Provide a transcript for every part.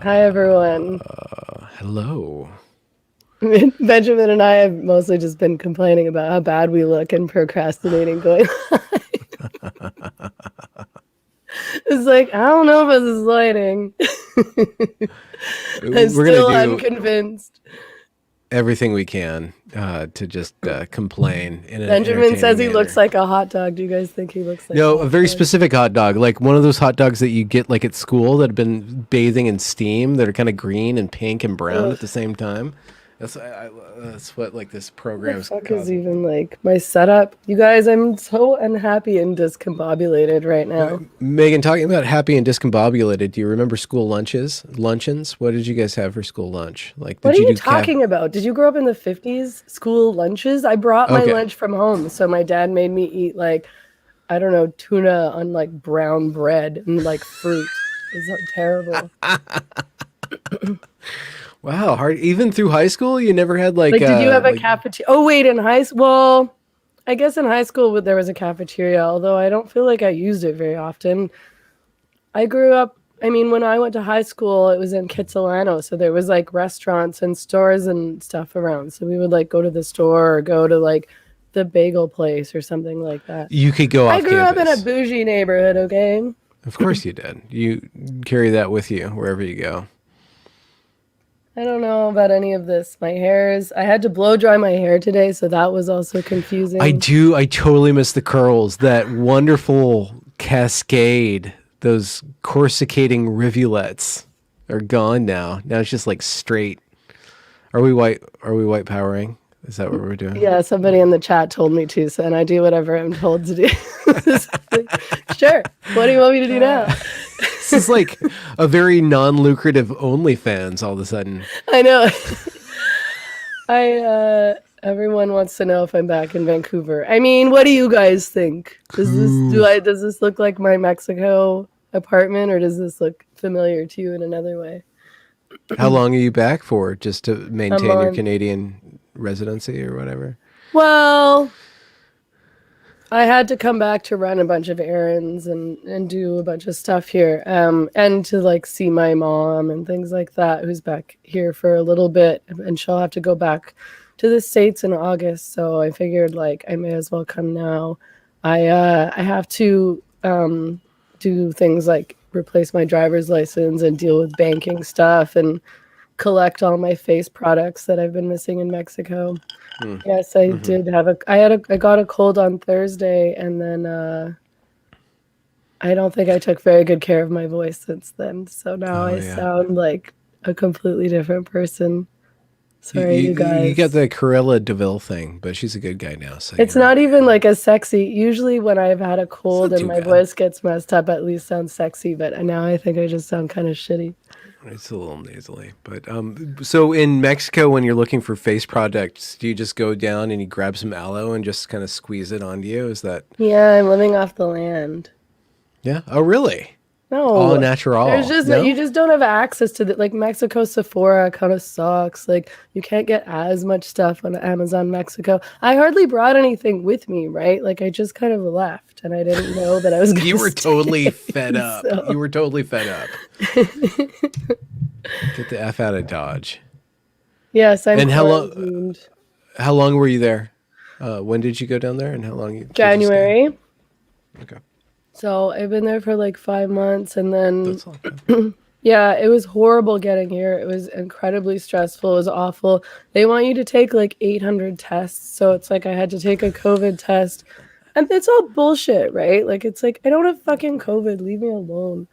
Hi, everyone. Hello. Benjamin and I have mostly just been complaining about how bad we look and procrastinating going on. It's like, I don't know if this is lighting. I'm We're gonna still do unconvinced. everything we can to just complain in an Benjamin says entertaining he looks manner. like a hot dog. Do you guys think he looks like a No, a hot very dog? specific hot dog, like one of those hot dogs that you get like at school that have been bathing in steam, that are kind of green and pink and brown Ugh. at the same time. That's what like this What the program's fuck is causing. even like my setup? You guys, I'm so unhappy and discombobulated right now. Megan, talking about happy and discombobulated, do you remember school luncheons? What did you guys have for school lunch? Like, What did are you you do calf? talking about? Did you grow up in the 50s? School lunches? I brought my Okay. lunch from home. So my dad made me eat like, I don't know, tuna on like brown bread and like fruit. It's so terrible. Wow, hard. Even through high school, you never had Like, did you have a cafeteria? Oh, wait, in high school? Well, I guess in high school there was a cafeteria, although I don't feel like I used it very often. I grew up, I mean, when I went to high school, it was in Kitsilano. So there was like restaurants and stores and stuff around. So we would like go to the store or go to like the bagel place or something like that. you could go I off grew up in a campus. bougie neighborhood, okay? Of course you did. You carry that with you wherever you go. I don't know about any of this. I had to blow dry my hair today, so that was also I confusing. do. I totally miss the curls. That wonderful cascade. Those coruscating rivulets are gone now. Now it's just like straight. Are we white? Are we white powering? Is that what we're doing? Yeah, somebody in the chat told me to, so and I do whatever I'm told to do. Sure. What do you want me to do now? This is like a very non-lucrative OnlyFans all of a sudden. I know. I everyone wants to know if I'm back in Vancouver. I mean, what do you guys think? Cool. Does this look like my Mexico apartment or does this look familiar to you in another way? How long are you back for? Just to A maintain your month. Canadian residency or whatever? Well, I had to come back to run a bunch of errands and do a bunch of stuff here, and to like see my mom and things like that, who's back here for a little bit, and she'll have to go back to the States in August. So I figured like I may as well come now. I have to do things like replace my driver's license and deal with banking stuff and collect all my face products that I've been missing in Mexico. Hmm. Yes, I Mm-hmm. did have I got a cold on Thursday and then I don't think I took very good care of my voice since then. So now Oh I yeah. sound like a completely different person. Sorry, you You got guys. the Corella Deville thing, but she's a good guy now, so It's you're not even like a sexy. Usually when I've had a it's cold not and too my bad. voice gets messed up, at least sounds sexy, but now I think I just sound kind of shitty. It's a little nasally, but so in Mexico, when you're looking for face products, do you just go down and you grab some aloe and just kind of squeeze it onto you? Is that Yeah, I'm living off the land. yeah? Oh, really? All No, there's natural? just you No? just don't have access to the like Mexico Sephora kind of sucks. Like you can't get as much stuff on Amazon Mexico. I hardly brought anything with me, right? Like I just kind of left and I didn't know that I was You gonna were totally fed stay. up. You So were totally fed up. Get the f out of Dodge. yes, I'm And quarantined. how long were you there? When did you go down there, and how long did you stay? January. Okay, So I've been there for like 5 months and then that's all good. yeah, it was horrible getting here. It was incredibly stressful. It was awful. They want you to take like 800 tests. So it's like I had to take a COVID test. And it's all bullshit, right? Like it's like I don't have fucking COVID. Leave me alone.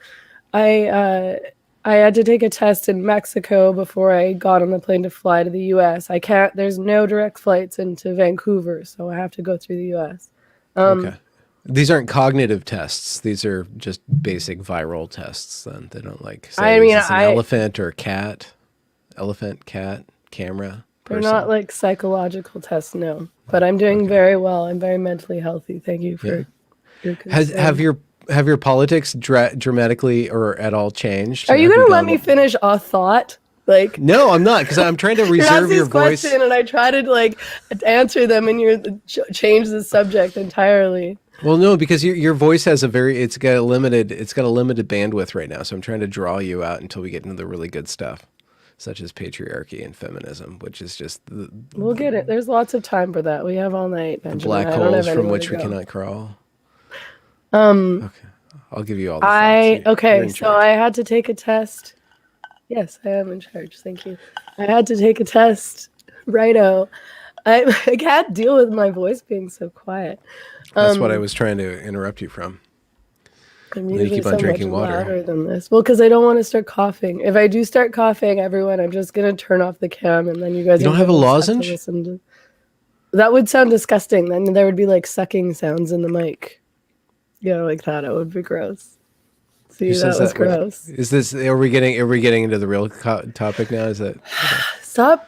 I uh I had to take a test in Mexico before I got on the plane to fly to the US. I can't there's no direct flights into Vancouver, so I have to go through the US. Um Okay. These aren't cognitive tests. These are just basic viral tests. Then they don't like I say, is mean this an I elephant or cat? Elephant, cat, camera, they're not person. like psychological tests, no. But I'm doing Okay. very well. I'm very mentally healthy. Thank you Yeah. for your Has concern. have your politics dramatically or at all changed? Are you Have you gonna let me gone? finish a thought? Like No, I'm not because I'm trying to you ask reserve your these questions voice. and I try to like answer them and you change the subject entirely. Well, no, because your voice has it's got a limited bandwidth right now. So I'm trying to draw you out until we get into the really good stuff, such as patriarchy and feminism, which is just We'll get it. There's lots of time for that. We have all night, the Benjamin. black I don't holes have from anywhere which to we go. cannot crawl. Okay, I'll give you all the facts. You're in So charge. I had to take a test. Yes, I am in charge. Thank you. I had to take a test. Righto. I can't deal with my voice being so quiet. That's what I was trying to interrupt you from. I'm And then you usually keep on so much drinking water. louder than this. Well, because I don't want to start coughing. If I do start coughing, everyone, I'm just gonna turn off the cam, and then you guys You don't have a lozenge? to listen to. That would sound disgusting. Then there would be like sucking sounds in the mic. Like that. It would be gross. See, Who that says was that? Wait, gross. is this? Are we getting into the real topic now? Is that? Stop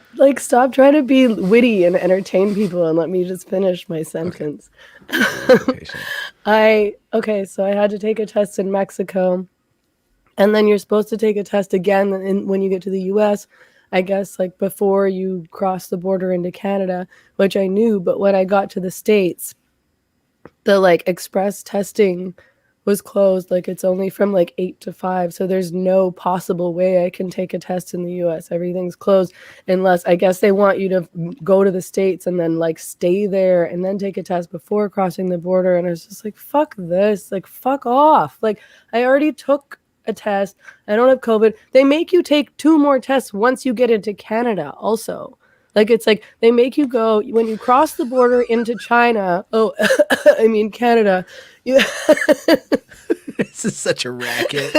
trying to be witty and entertain people and let me just finish my sentence. Okay. So I had to take a test in Mexico, and then you're supposed to take a test again when you get to the US, I guess, like before you cross the border into Canada, which I knew, but when I got to the States, the like express testing was closed. Like it's only from like 8 to 5. So there's no possible way I can take a test in the US. Everything's closed unless I guess they want you to go to the States and then like stay there and then take a test before crossing the border. And I was just like, fuck this, like fuck off. Like I already took a test. I don't have COVID. They make you take 2 more tests once you get into Canada also. Like, it's like they make you go when you cross the border into China. Oh, I mean, Canada. This is such a racket.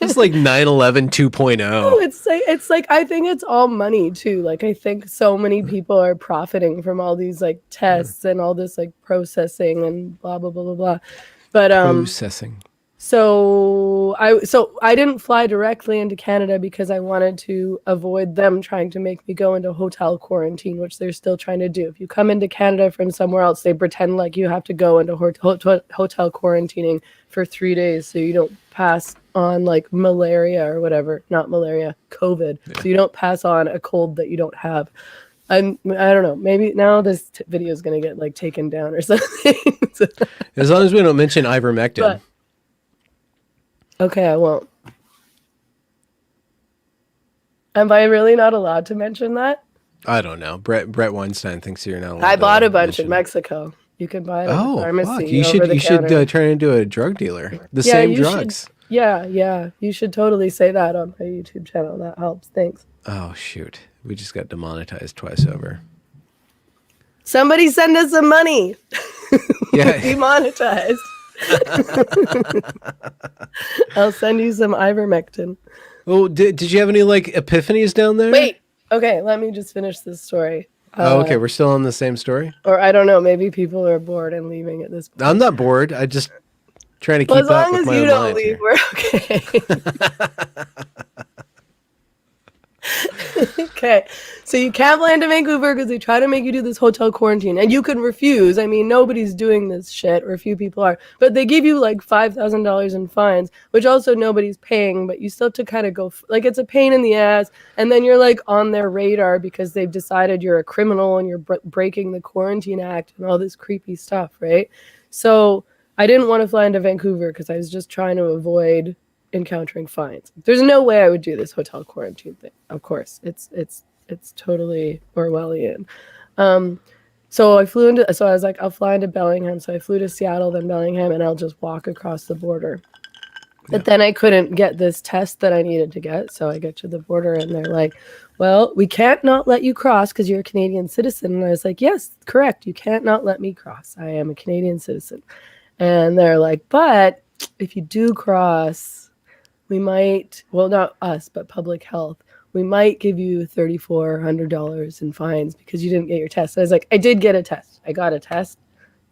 It's like 9/11 2.0. It's like I think it's all money too. Like I think so many people are profiting from all these like tests and all this like processing and blah blah blah blah blah. But Processing. So I didn't fly directly into Canada because I wanted to avoid them trying to make me go into hotel quarantine, which they're still trying to do. If you come into Canada from somewhere else, they pretend like you have to go into hotel quarantining for 3 days so you don't pass on like malaria or whatever. Not malaria, COVID. Yeah. So you don't pass on a cold that you don't have. I don't know. Maybe now this video is going to get like taken down or something. As long as we don't mention ivermectin. Okay, I won't. Am I really not allowed to mention that? I don't know. Brett Weinstein thinks you're not allowed. I bought a bunch in Mexico. You can buy it at the pharmacy. Fuck. You should turn into a drug dealer. The same drugs. Yeah. You should totally say that on my YouTube channel. That helps. Thanks. Oh, shoot. We just got demonetized twice over. Somebody send us some money. Yeah. Demonetized. I'll send you some ivermectin. Oh, did you have any like epiphanies down there? Wait. Okay, let me just finish this story. Okay, we're still on the same story? Or I don't know, maybe people are bored and leaving at this point. I'm not bored. I just trying to keep up with my own mind here. As long as you don't leave, we're okay. Okay, so you can't fly into Vancouver because they try to make you do this hotel quarantine, and you can refuse. I mean, nobody's doing this shit, or a few people are, but they give you like $5,000 in fines, which also nobody's paying, but you still have to kind of go, like it's a pain in the ass, and then you're like on their radar because they've decided you're a criminal and you're breaking the Quarantine Act and all this creepy stuff, right? So I didn't want to fly into Vancouver because I was just trying to avoid encountering fines. There's no way I would do this hotel quarantine thing. Of course, it's totally Orwellian. So I was like, I'll fly into Bellingham. So I flew to Seattle, then Bellingham, and I'll just walk across the border. But then I couldn't get this test that I needed to get. So I get to the border and they're like, well, we can't not let you cross because you're a Canadian citizen. And I was like, yes, correct. You can't not let me cross. I am a Canadian citizen. And they're like, but if you do cross, we might, well, not us, but public health, we might give you $3,400 in fines because you didn't get your test. So I was like, I did get a test. I got a test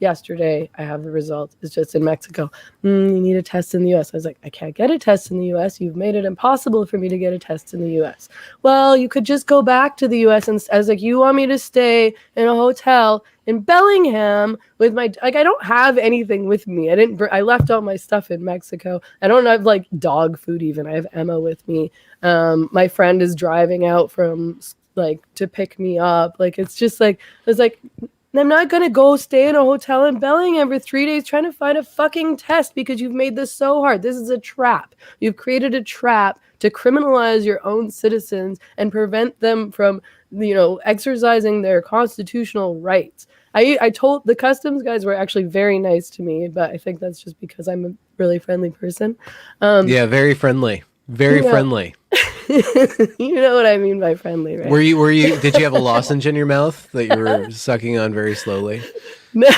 yesterday. I have the results. It's just in Mexico. You need a test in the US. I was like, I can't get a test in the US. You've made it impossible for me to get a test in the US. Well, you could just go back to the US. And I was like, you want me to stay in a hotel in Bellingham with my, like, I don't have anything with me. I left all my stuff in Mexico. I don't have like dog food even. I have Emma with me. My friend is driving out from like to pick me up. Like, it's just like, I was like, And I'm not going to go stay in a hotel in Bellingham for 3 days trying to find a fucking test because you've made this so hard. This is a trap. You've created a trap to criminalize your own citizens and prevent them from, exercising their constitutional rights. I told the customs guys were actually very nice to me, but I think that's just because I'm a really friendly person. Yeah, very friendly. Very friendly. You know what I mean by friendly, right? Did you have a lozenge in your mouth that you were sucking on very slowly? No.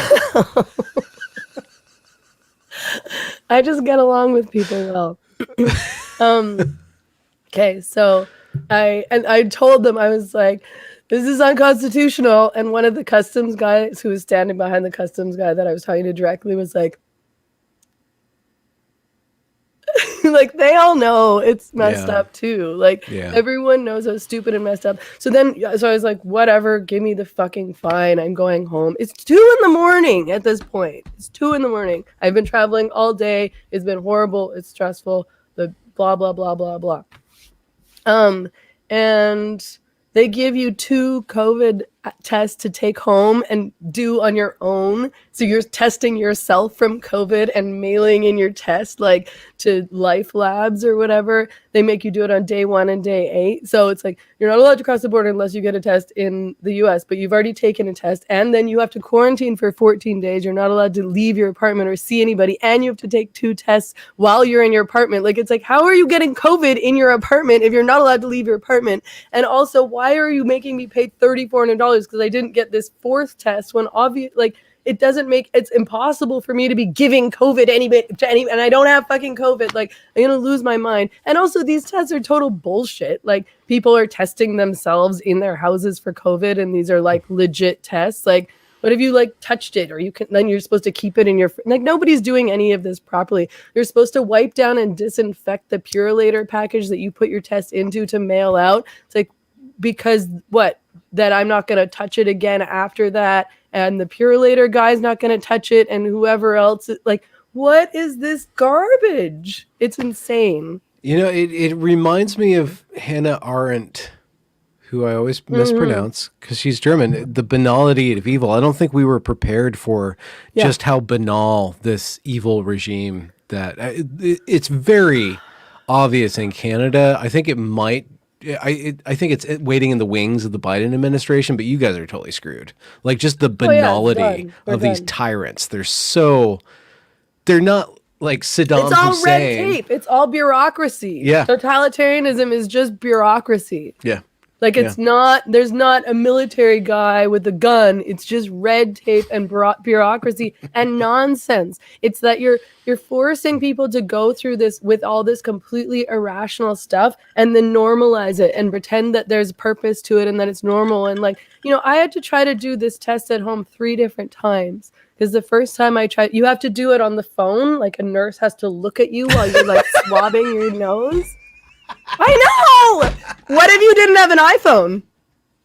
I just get along with people well. Okay, so I told them, I was like, this is unconstitutional. And one of the customs guys who was standing behind the customs guy that I was talking to directly was like, like, they all know it's messed up too. Like, everyone knows how stupid and messed up. So I was like, whatever, give me the fucking fine. I'm going home. It's 2 a.m. at this point. It's 2 a.m. I've been traveling all day. It's been horrible. It's stressful. The blah, blah, blah, blah, blah. And they give you 2 COVID tests to take home and do on your own. So you're testing yourself from COVID and mailing in your test like to Life Labs or whatever. They make you do it on day 1 and day 8. So it's like you're not allowed to cross the border unless you get a test in the US, but you've already taken a test and then you have to quarantine for 14 days. You're not allowed to leave your apartment or see anybody, and you have to take 2 tests while you're in your apartment. Like, it's like, how are you getting COVID in your apartment if you're not allowed to leave your apartment? And also, why are you making me pay $3,400 because I didn't get this 4th test when it doesn't make, it's impossible for me to be giving COVID to any, and I don't have fucking COVID. Like, I'm gonna lose my mind. And also, these tests are total bullshit. Like, people are testing themselves in their houses for COVID, and these are like legit tests. Like, what if you like touched it, or then you're supposed to keep it in your, like, nobody's doing any of this properly. You're supposed to wipe down and disinfect the Purelator package that you put your test into to mail out. It's like, because that I'm not going to touch it again after that, and the Purelator guy's not going to touch it, and whoever else, like, what is this garbage? It's insane. It reminds me of Hannah Arendt, who I always mispronounce because she's German. The banality of evil. I don't think we were prepared for just how banal this evil regime that it's very obvious in Canada. I think it might. I think it's waiting in the wings of the Biden administration, but you guys are totally screwed. Like, just the banality of these tyrants. They're not like Saddam Hussein. It's all red tape. It's all bureaucracy. Yeah. Totalitarianism is just bureaucracy. Yeah. Like, it's not, there's not a military guy with a gun. It's just red tape and bureaucracy and nonsense. It's that you're forcing people to go through this with all this completely irrational stuff and then normalize it and pretend that there's purpose to it and that it's normal. And like, I had to try to do this test at home 3 different times. Because the first time I tried, you have to do it on the phone. Like, a nurse has to look at you while you're like swabbing your nose. I know! What if you didn't have an iPhone?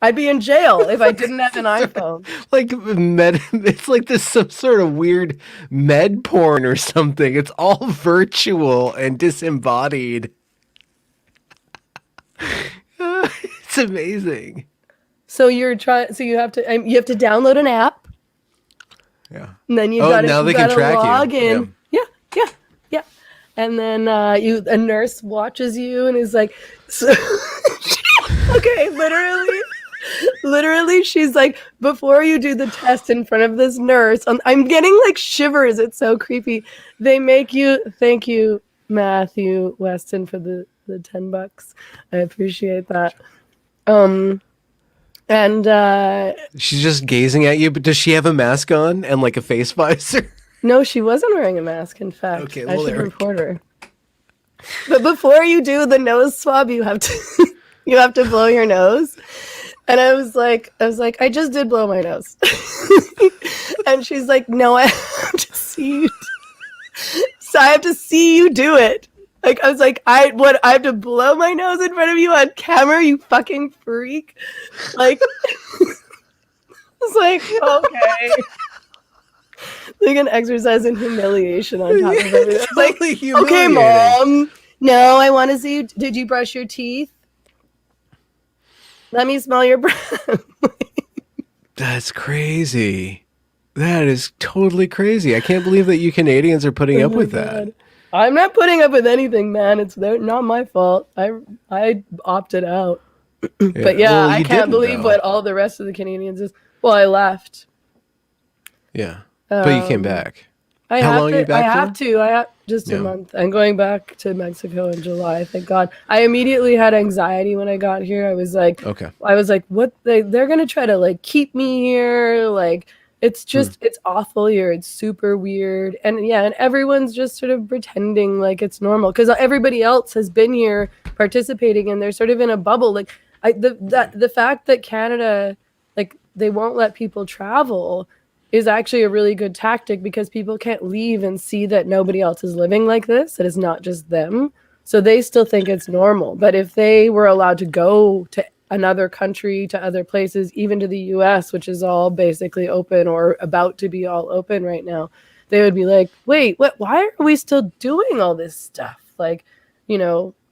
I'd be in jail if I didn't have an iPhone. Like, it's like this some sort of weird med porn or something. It's all virtual and disembodied. It's amazing. So you have to download an app. Yeah. And then now they can track log in. Yeah. And then a nurse watches you and is like, okay, literally, she's like, before you do the test in front of this nurse, I'm getting like shivers. It's so creepy. They make you, thank you, Matthew Weston, for the $10. I appreciate that. And she's just gazing at you, but does she have a mask on and like a face visor? No, she wasn't wearing a mask, in fact. Okay, I should report her. But before you do the nose swab, you have to blow your nose. And I was like, I just did blow my nose. And she's like, no, I have to see you. So I have to see you do it. Like, I was like, I have to blow my nose in front of you on camera, you fucking freak. Like, I was like, okay. Like an exercise in humiliation on top of everything. It's like, okay, Mom. No, I want to see you. Did you brush your teeth? Let me smell your breath. That's crazy. That is totally crazy. I can't believe that you Canadians are putting Oh up my with that. God. I'm not putting up with anything, man. It's not my fault. I opted out. But Yeah. yeah, Well, I you can't didn't believe though. what all the rest of the Canadians is. Well, I left. Yeah. But you came Um, back. How long are you I back have for? to. I have just a Yeah. month. I'm going back to Mexico in July. Thank God. I immediately had anxiety when I got here. Okay. I was like, what? They're gonna try to like keep me here. Like, Hmm. it's awful here. It's super weird. And yeah, and everyone's just sort of pretending like it's normal because everybody else has been here participating, and they're sort of in a bubble. Like, the fact that Canada, like, they won't let people travel is actually a really good tactic because people can't leave and see that nobody else is living like this. That it's not just them. So they still think it's normal. But if they were allowed to go to another country, to other places, even to the US, which is all basically open or about to be all open right now, they would be like, wait, what? Why are we still doing all this stuff? Like,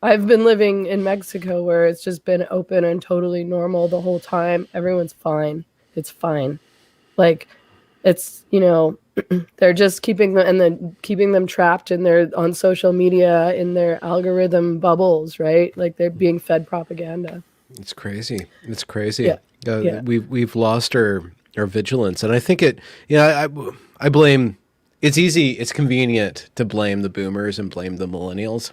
I've been living in Mexico where it's just been open and totally normal the whole time. Everyone's fine. It's fine. Like, it's, they're just keeping them and then keeping them trapped in their on social media in their algorithm bubbles, right? Like they're being fed propaganda. It's crazy. It's crazy. Yeah. Yeah. We've lost our vigilance, and I think it. Yeah, I blame. It's easy. It's convenient to blame the boomers and blame the millennials,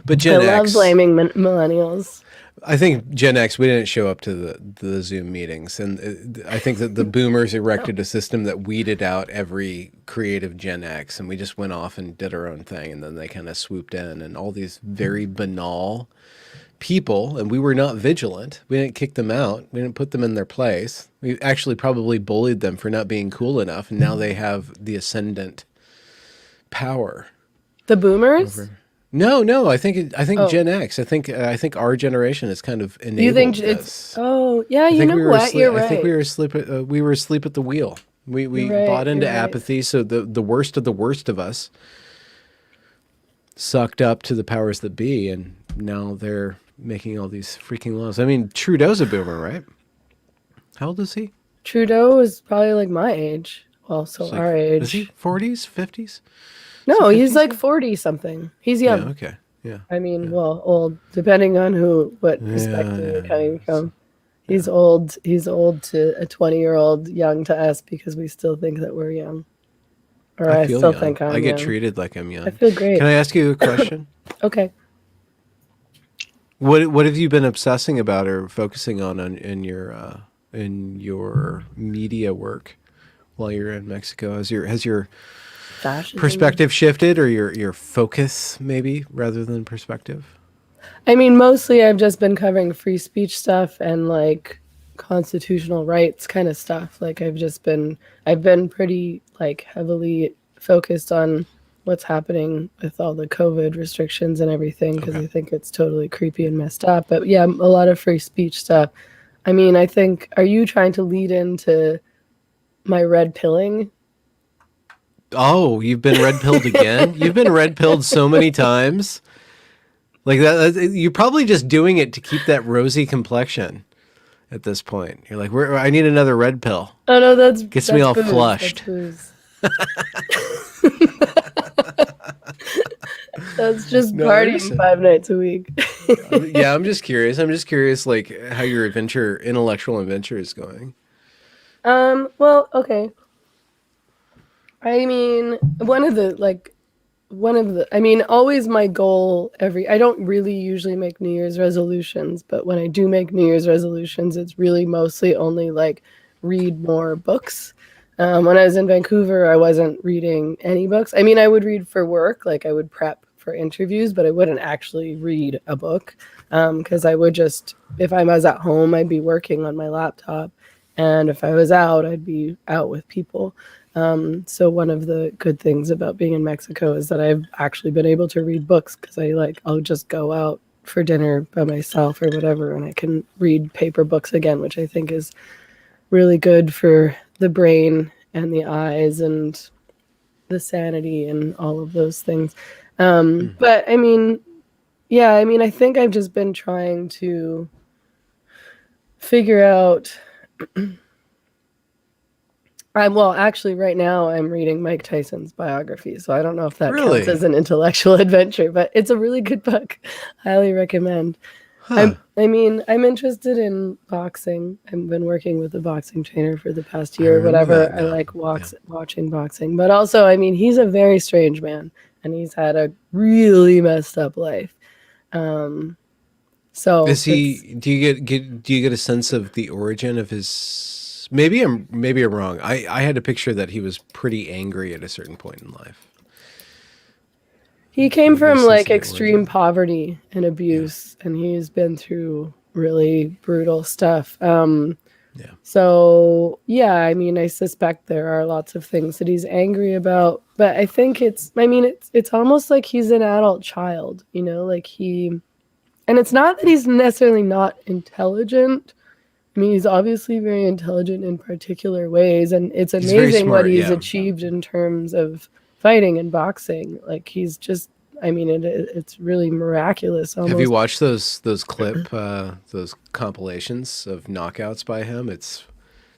but I Gen love X. blaming millennials. I think Gen X. We didn't show up to the Zoom meetings, and I think that the boomers erected a system that weeded out every creative Gen X, and we just went off and did our own thing, and then they kind of swooped in, and all these very banal people, and we were not vigilant. We didn't kick them out. We didn't put them in their place. We actually probably bullied them for not being cool enough, and now they have the ascendant power The boomers? over. No, no, I think Oh, Gen X. I think our generation has kind of you think enabled it's, this. oh, yeah, I you think know we were what? asleep. You're I think right. we were asleep at the wheel. We You're we right. bought into You're right. apathy, so the worst of us sucked up to the powers that be, and now they're making all these freaking laws. I mean, Trudeau's a boomer, right? How old is he? Trudeau is probably like my age. Well, It's so like, our is he age. 40s, 50s? Is he No, he's 50s like yet? 40 something. He's Yeah, young. okay. Yeah. I mean, Yeah. well, old, depending on what Yeah, perspective you're yeah. coming from. Yeah. He's old. He's old to a 20-year-old, young to us because we still think that we're young. Or I I feel still young. think I I'm get young. treated like I'm I young. feel Can great. I ask you a question? Okay. What have you been obsessing about or focusing on in your media work while you're in Mexico? Has your Fascism. perspective shifted, or your focus maybe rather than perspective? I mean, mostly I've just been covering free speech stuff and like constitutional rights kind of stuff. Like I've been pretty like heavily focused on what's happening with all the COVID restrictions and everything because Okay. I think it's totally creepy and messed up. But yeah, a lot of free speech stuff. I mean, I think, are you trying to lead into my red pilling? Oh, you've been red pilled again? You've been red pilled so many times. Like you're probably just doing it to keep that rosy complexion at this point. You're like, I need another red pill. Oh no, Gets me that's all booze. That's flushed. booze. That's just No, I partying understand. 5 nights a week. Yeah, I'm just curious. I'm just curious, like how your intellectual adventure is going. Well, okay. I mean, I mean, always my goal I don't really usually make New Year's resolutions, but when I do make New Year's resolutions, it's really mostly only like read more books. When I was in Vancouver, I wasn't reading any books. I mean, I would read for work, like I would prep for interviews, but I wouldn't actually read a book because I would just, if I was at home, I'd be working on my laptop. And if I was out, I'd be out with people. So one of the good things about being in Mexico is that I've actually been able to read books because I'll just go out for dinner by myself or whatever, and I can read paper books again, which I think is really good for the brain and the eyes and the sanity and all of those things. But I mean, yeah, I mean, I think I've just been trying to figure out Well, actually, right now I'm reading Mike Tyson's biography, so I don't know if that counts Really? as an intellectual adventure, but it's a really good book. Highly recommend. Huh. I mean, I'm interested in boxing. I've been working with a boxing trainer for the past I year or remember that whatever. I now. like Yeah. watching boxing, but also, I mean, he's a very strange man, and he's had a really messed up life. Um, so Is it's he? Do you do you get a sense of the origin of his? Maybe I'm wrong. I had a picture that he was pretty angry at a certain point in life. he Do came you get a from sense like of the extreme origin? poverty and Yeah. abuse, and he's been through really brutal stuff. Yeah. So, yeah, I mean, I suspect there are lots of things that he's angry about, but I think I mean, it's almost like he's an adult child, you know, like and it's not that he's necessarily not intelligent. I mean, he's obviously very intelligent in particular ways, and it's He's very amazing what smart. he's Yeah. achieved in terms of fighting and boxing. Like he's just, I mean, it's really miraculous Have you almost. watched those compilations of knockouts by him? It's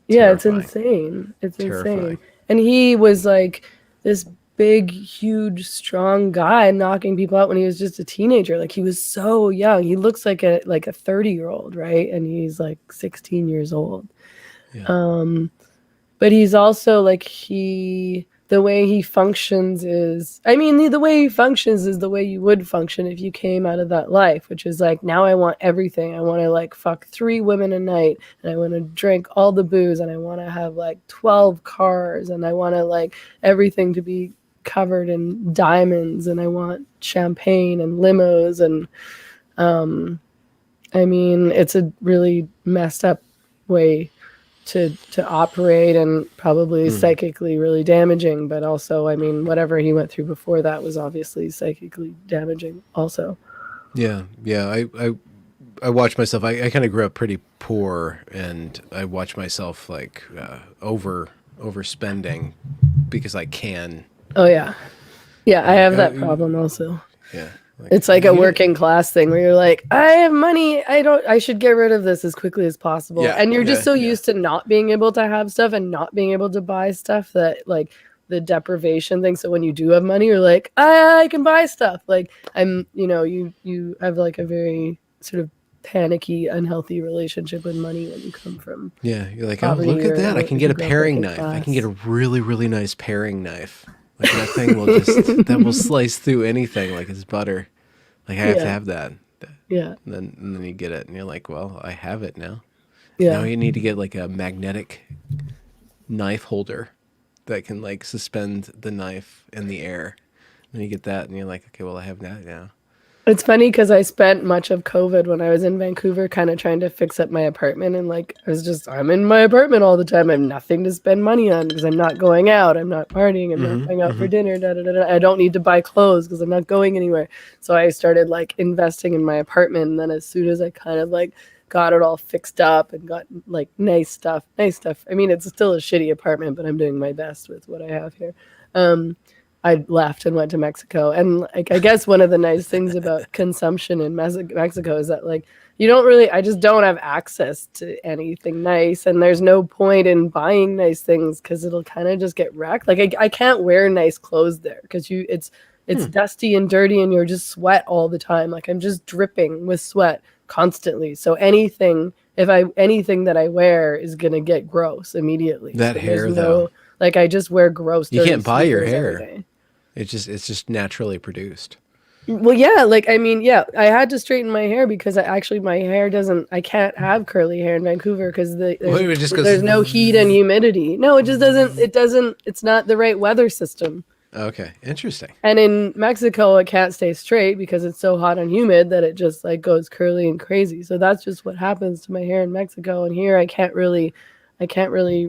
Yeah, it's terrifying. insane. It's insane. Terrifying. And he was like this big, huge, strong guy knocking people out when he was just a teenager. Like he was so young. He looks like a 30-year-old, right? And he's like 16 years old. Yeah. But he's also like the way he functions is I mean the way he functions is the way you would function if you came out of that life, which is like now I want everything. I want to like fuck 3 women a night, and I want to drink all the booze, and I want to have like 12 cars, and I want to like everything to be covered in diamonds, and I want champagne and limos, and I mean it's a really messed up way to operate, and probably Mm. psychically really damaging, but also I mean whatever he went through before that was obviously psychically damaging also. Yeah. Yeah. I watch myself. I kind of grew up pretty poor, and I watch myself like overspending because I can. Oh yeah, yeah, I Like, have that problem also. yeah. Like It's like a working class thing where you're like, I have money, I should get rid of this as quickly as possible, Yeah. and you're just Yeah. so Yeah. used to not being able to have stuff and not being able to buy stuff that like the deprivation thing. So when you do have money, you're like, I can buy stuff. Like you have like a very sort of panicky, unhealthy relationship with money when you come from Yeah. You're like, oh, look poverty at that! I or can if get you a grew up paring working knife. I can get class. a really, really nice paring knife. Like that thing will that will slice through anything like it's butter. Like I have to Yeah, have that. yeah, And then you get it, and you're like, well, I have it now. Now yeah. you need to get like a magnetic knife holder that can like suspend the knife in the air. And you get that, and you're like, okay, well, I have that now. It's funny because I spent much of COVID when I was in Vancouver kind of trying to fix up my apartment. And like, I'm in my apartment all the time. I have nothing to spend money on because I'm not going out. I'm not partying. I'm not going out for dinner. Da, da, da, da. I don't need to buy clothes because I'm not going anywhere. So I started like investing in my apartment. And then as soon as I kind of like got it all fixed up and got like nice stuff, nice stuff. I mean, it's still a shitty apartment, but I'm doing my best with what I have here. I left and went to Mexico. And like, I guess one of the nice things about consumption in Mexico is that like you don't really, I just don't have access to anything nice, and there's no point in buying nice things because it'll kind of just get wrecked. Like I can't wear nice clothes there because it's dusty and dirty, and you're just sweat all the time. Like I'm just dripping with sweat constantly. So anything that I wear is gonna get gross immediately. That So there's hair, though, no like I just wear gross you dirty can't buy your sneakers every hair. day. It's just naturally produced. Well, yeah, like I mean, yeah, I had to straighten my hair because my hair doesn't. I can't have curly hair in Vancouver because Well, it just goes. there's no heat and humidity. No, it just doesn't. It doesn't. It's not the right weather system. Okay, interesting. And in Mexico, it can't stay straight because it's so hot and humid that it just like goes curly and crazy. So that's just what happens to my hair in Mexico. And here, I can't really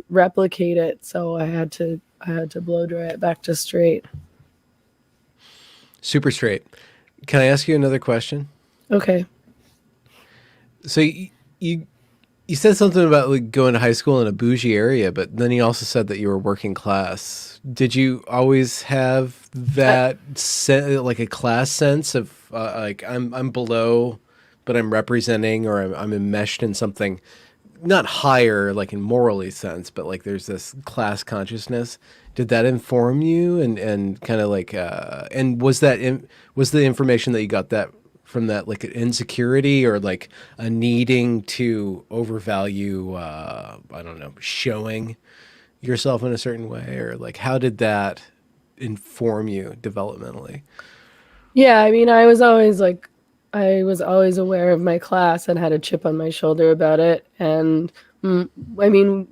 replicate it. So I had to blow dry it back to straight. Super straight. Can I ask you another question? Okay. So you you said something about like going to high school in a bougie area, but then you also said that you were working class. Did you always have that like a class sense of like I'm below, but I'm representing, or I'm enmeshed in something not higher like in morally sense, but like there's this class consciousness. Did that inform you and kind of like and was was the information that you got that from that like an insecurity or like a needing to overvalue I don't know, showing yourself in a certain way, or like how did that inform you developmentally? Yeah, I mean, I was always aware of my class and had a chip on my shoulder about it. And mm, I mean,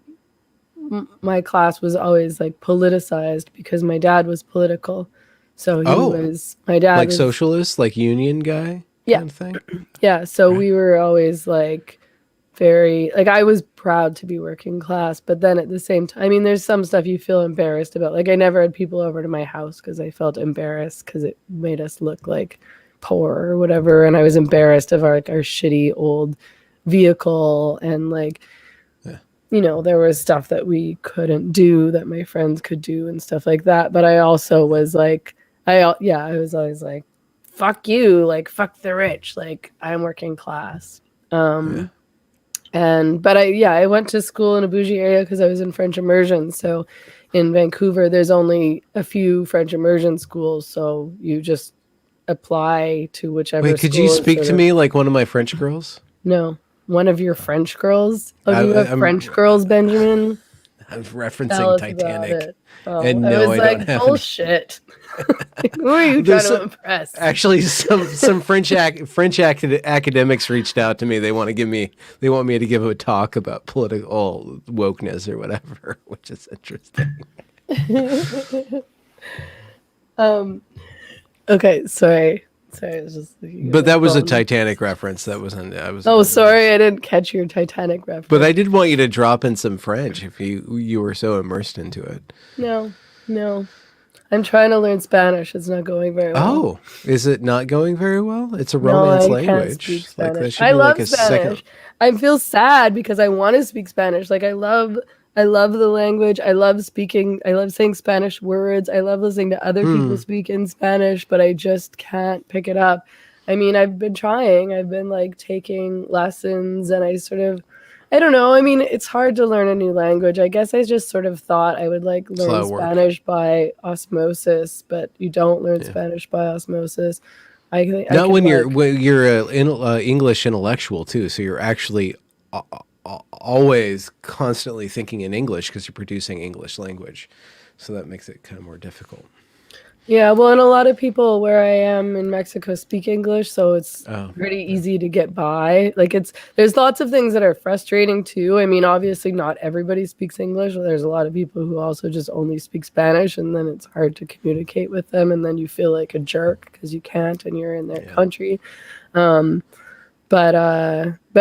my class was always like politicized because my dad was political. So Oh, my dad like was, socialist, like union guy yeah, kind of thing. yeah. So Right. we were always like very, like, I was proud to be working class, but then at the same time, I mean, there's some stuff you feel embarrassed about. Like, I never had people over to my house because I felt embarrassed because it made us look like poor or whatever. And I was embarrassed of our shitty old vehicle. And like, Yeah. there was stuff that we couldn't do that my friends could do and stuff like that. But I also was like, I was always like, fuck you, like, fuck the rich, like, I'm working class. Yeah. But I went to school in a bougie area because I was in French immersion. So in Vancouver, there's only a few French immersion schools. So you just apply to whichever Wait, could you school is speak sort to of, me like one of my French girls? no, one of your French girls. Oh, do you have I'm French girls, Benjamin? I'm Tell referencing us about Titanic, it. Oh, and I no, was I don't like, have any. bullshit. Who are you trying There's to impress? actually some academics reached out to me. They want me to give a talk about political wokeness or whatever, which is interesting. um, okay, sorry. Sorry, I was just looking at But my that was a phone. Titanic reference. That wasn't. I was. Oh, sorry, I didn't catch your Titanic But I reference. did want you to drop in some French if you were so immersed into it. No, no. I'm trying to learn Spanish. It's not going very well. Oh, is it not going very well? It's a No, Romance I can't speak language. Like that Spanish. should I be like love a second. Spanish. I feel sad because I want to speak Spanish. Like, I love the language. I love saying Spanish words. I love listening to other people Hmm. speak in Spanish, but I just can't pick it up. I mean, I've been trying. I've been like taking lessons and I don't know. I mean, it's hard to learn a new language. I guess I just sort of thought I would like It's a lot learn of work. Spanish by osmosis, but you don't learn Yeah. Spanish by osmosis. I Not can like, when you're a English intellectual too, so you're actually always constantly thinking in English because you're producing English language. So that makes it kind of more difficult. yeah, well, and a lot of people where I am in Mexico speak English, so it's Oh, pretty yeah. easy to get by. Like, there's lots of things that are frustrating too. I mean, obviously not everybody speaks English. There's a lot of people who also just only speak Spanish, and then it's hard to communicate with them, and then you feel like a jerk because you can't and you're in their Yeah. country. Um, but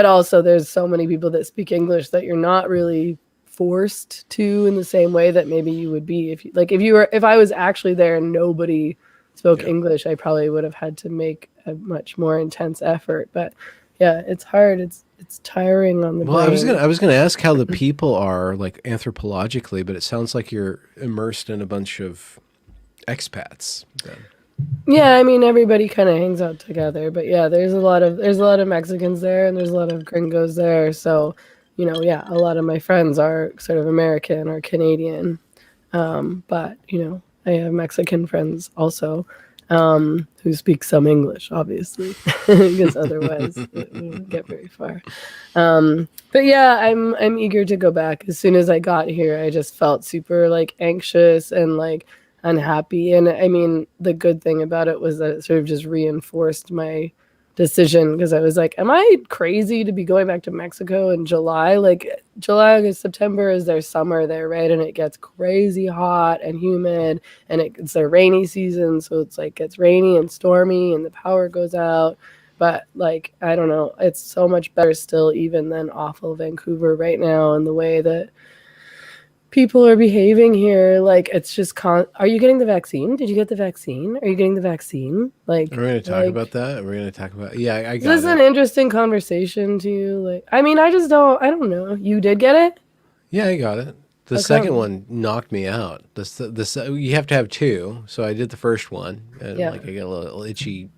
also there's so many people that speak English that you're not really forced to in the same way that maybe you would be if I was actually there and nobody spoke Yeah. English, I probably would have had to make a much more intense effort. But yeah, it's hard. It's tiring on the Well, brain. I was gonna ask how the people are like anthropologically, but it sounds like you're immersed in a bunch of expats. Then. Yeah, I mean everybody kind of hangs out together, but yeah, there's a lot of Mexicans there and there's a lot of gringos there. So, yeah, a lot of my friends are sort of American or Canadian. But I have Mexican friends also who speak some English, obviously, because otherwise it wouldn't get very far. But yeah, I'm eager to go back. As soon as I got here, I just felt super like anxious and like unhappy. And I mean, the good thing about it was that it sort of just reinforced my decision because I was like, am I crazy to be going back to Mexico in July? Like July, August, September is their summer there, right? And it gets crazy hot and humid and it's their rainy season. So it's like gets rainy and stormy and the power goes out. But like, I don't know, it's so much better still even than awful Vancouver right now and the way that people are behaving here. Like it's just are you getting the vaccine? Did you get the vaccine? Are you getting the vaccine? Are we going to talk about Like that? Are we going to talk about? Yeah, I is this got an it. interesting conversation to you? Like I mean, I don't know. You did get it? Yeah, I got it. The How second come? one knocked me out. You have to have two. So I did the first one, and Yeah. like I got a little itchy,